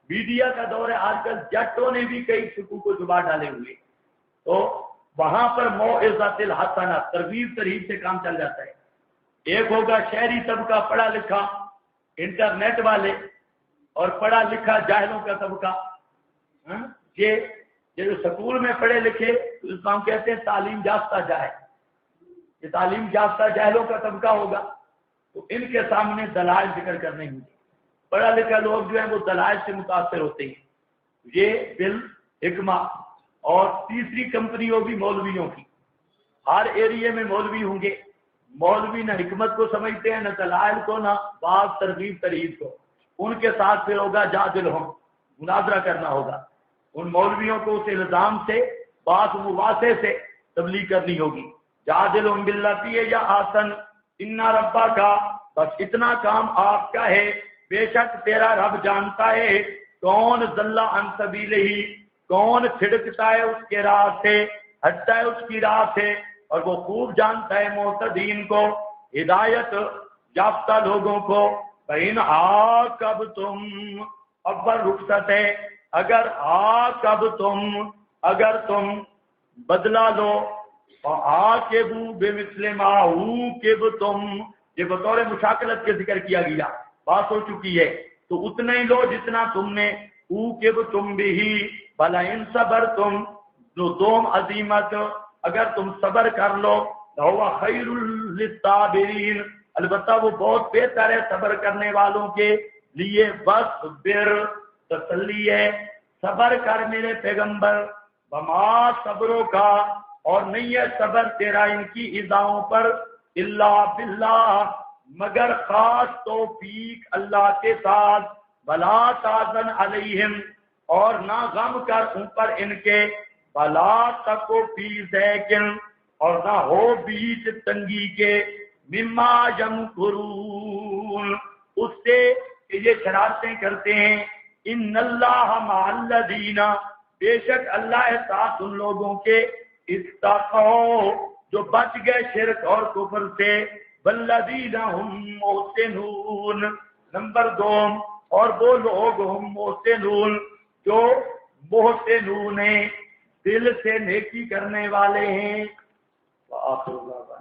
میڈیا کا دور ہے، آج کل جٹوں نے بھی کئی شکوک کو جبا ڈالے ہوئے، تو وہاں پر موعظۃ الحسنہ، ترغیب ترہیب سے کام چل جاتا ہے۔ ایک ہوگا شہری طبقہ، پڑھا لکھا، انٹرنیٹ والے، اور پڑھا لکھا جاہلوں کا طبقہ۔ یہ جو سکول میں پڑھے لکھے تو اسلام کہتے ہیں تعلیم یافتہ جاہل، یہ تعلیم یافتہ جاہلوں کا طبقہ ہوگا، تو ان کے سامنے دلائل ذکر کرنے ہوں گے۔ پڑھا لکھا لوگ جو ہیں وہ دلائل سے متاثر ہوتے ہیں، یہ بالحکمہ۔ اور تیسری کمپنی ہوگی مولویوں کی، ہر ایریے میں مولوی ہوں گے۔ مولوی نہ حکمت کو سمجھتے ہیں، نہ دلائل کو، نہ بات ترغیب ترہیب کو۔ ان کے ساتھ پھر ہوگا جادلہم، مناظرہ کرنا ہوگا۔ ان مولویوں کو اس الزام سے، بات مواصع سے تبلیغ کرنی ہوگی۔ جادلہم باللتی ہی احسن ان ربک، بس اتنا کام آپ کا ہے، بے شک تیرا رب جانتا ہے کون ضل عن سبیلہ، کون چھڑکتا ہے اس کے راہ سے، ہٹتا ہے اس کی راہ سے، اور وہ خوب جانتا ہے معتدین کو، ہدایت یافتہ لوگوں کو۔ فَإِنْ عَاقَبْتُمْ، اول رخصت ہے، اگر عاقبتم، اگر تم بدلہ لو، فَعَاقِبُوا بِمِثْلِ مَا عُوقِبْتُمْ، یہ بطور مشاکلت کے ذکر کیا گیا، بات ہو چکی ہے، تو اتنا ہی لو جتنا تم نے۔ عُوقِبْتُمْ بِهِ وَلَئِنْ صَبَرْتُمْ، جو دوم عظیمت، اگر تم صبر کر لو، لَهُوَ خَيْرٌ لِلصَّابِرِينَ، البتہ وہ بہت بہتر ہے صبر کرنے والوں کے لیے۔ بس بر، تسلی ہے، صبر کر میرے پیغمبر، وما صبروں کا، اور نہیں ہے صبر تیرا ان کی اذاؤں پر، الا باللہ، مگر خاص توفیق اللہ کے ساتھ، ولا تحزن علیہم، اور نہ غم کر اوپر ان کے، ولا تک فی ضیق، اور نہ ہو بیچ تنگی کے، مما یمکرون، اس سے کہ یہ شرارتیں کرتے ہیں۔ ان اللہ مع الذین، بے شک اللہ ہے ساتھ ان لوگوں کے، اتقوا، جو بچ گئے شرک اور کفر سے، والذین هم محسنون، نمبر 2، اور وہ لوگ ہم محسنون، جو محسنون ہیں، دل سے نیکی کرنے والے ہیں۔ وآخر دعوانا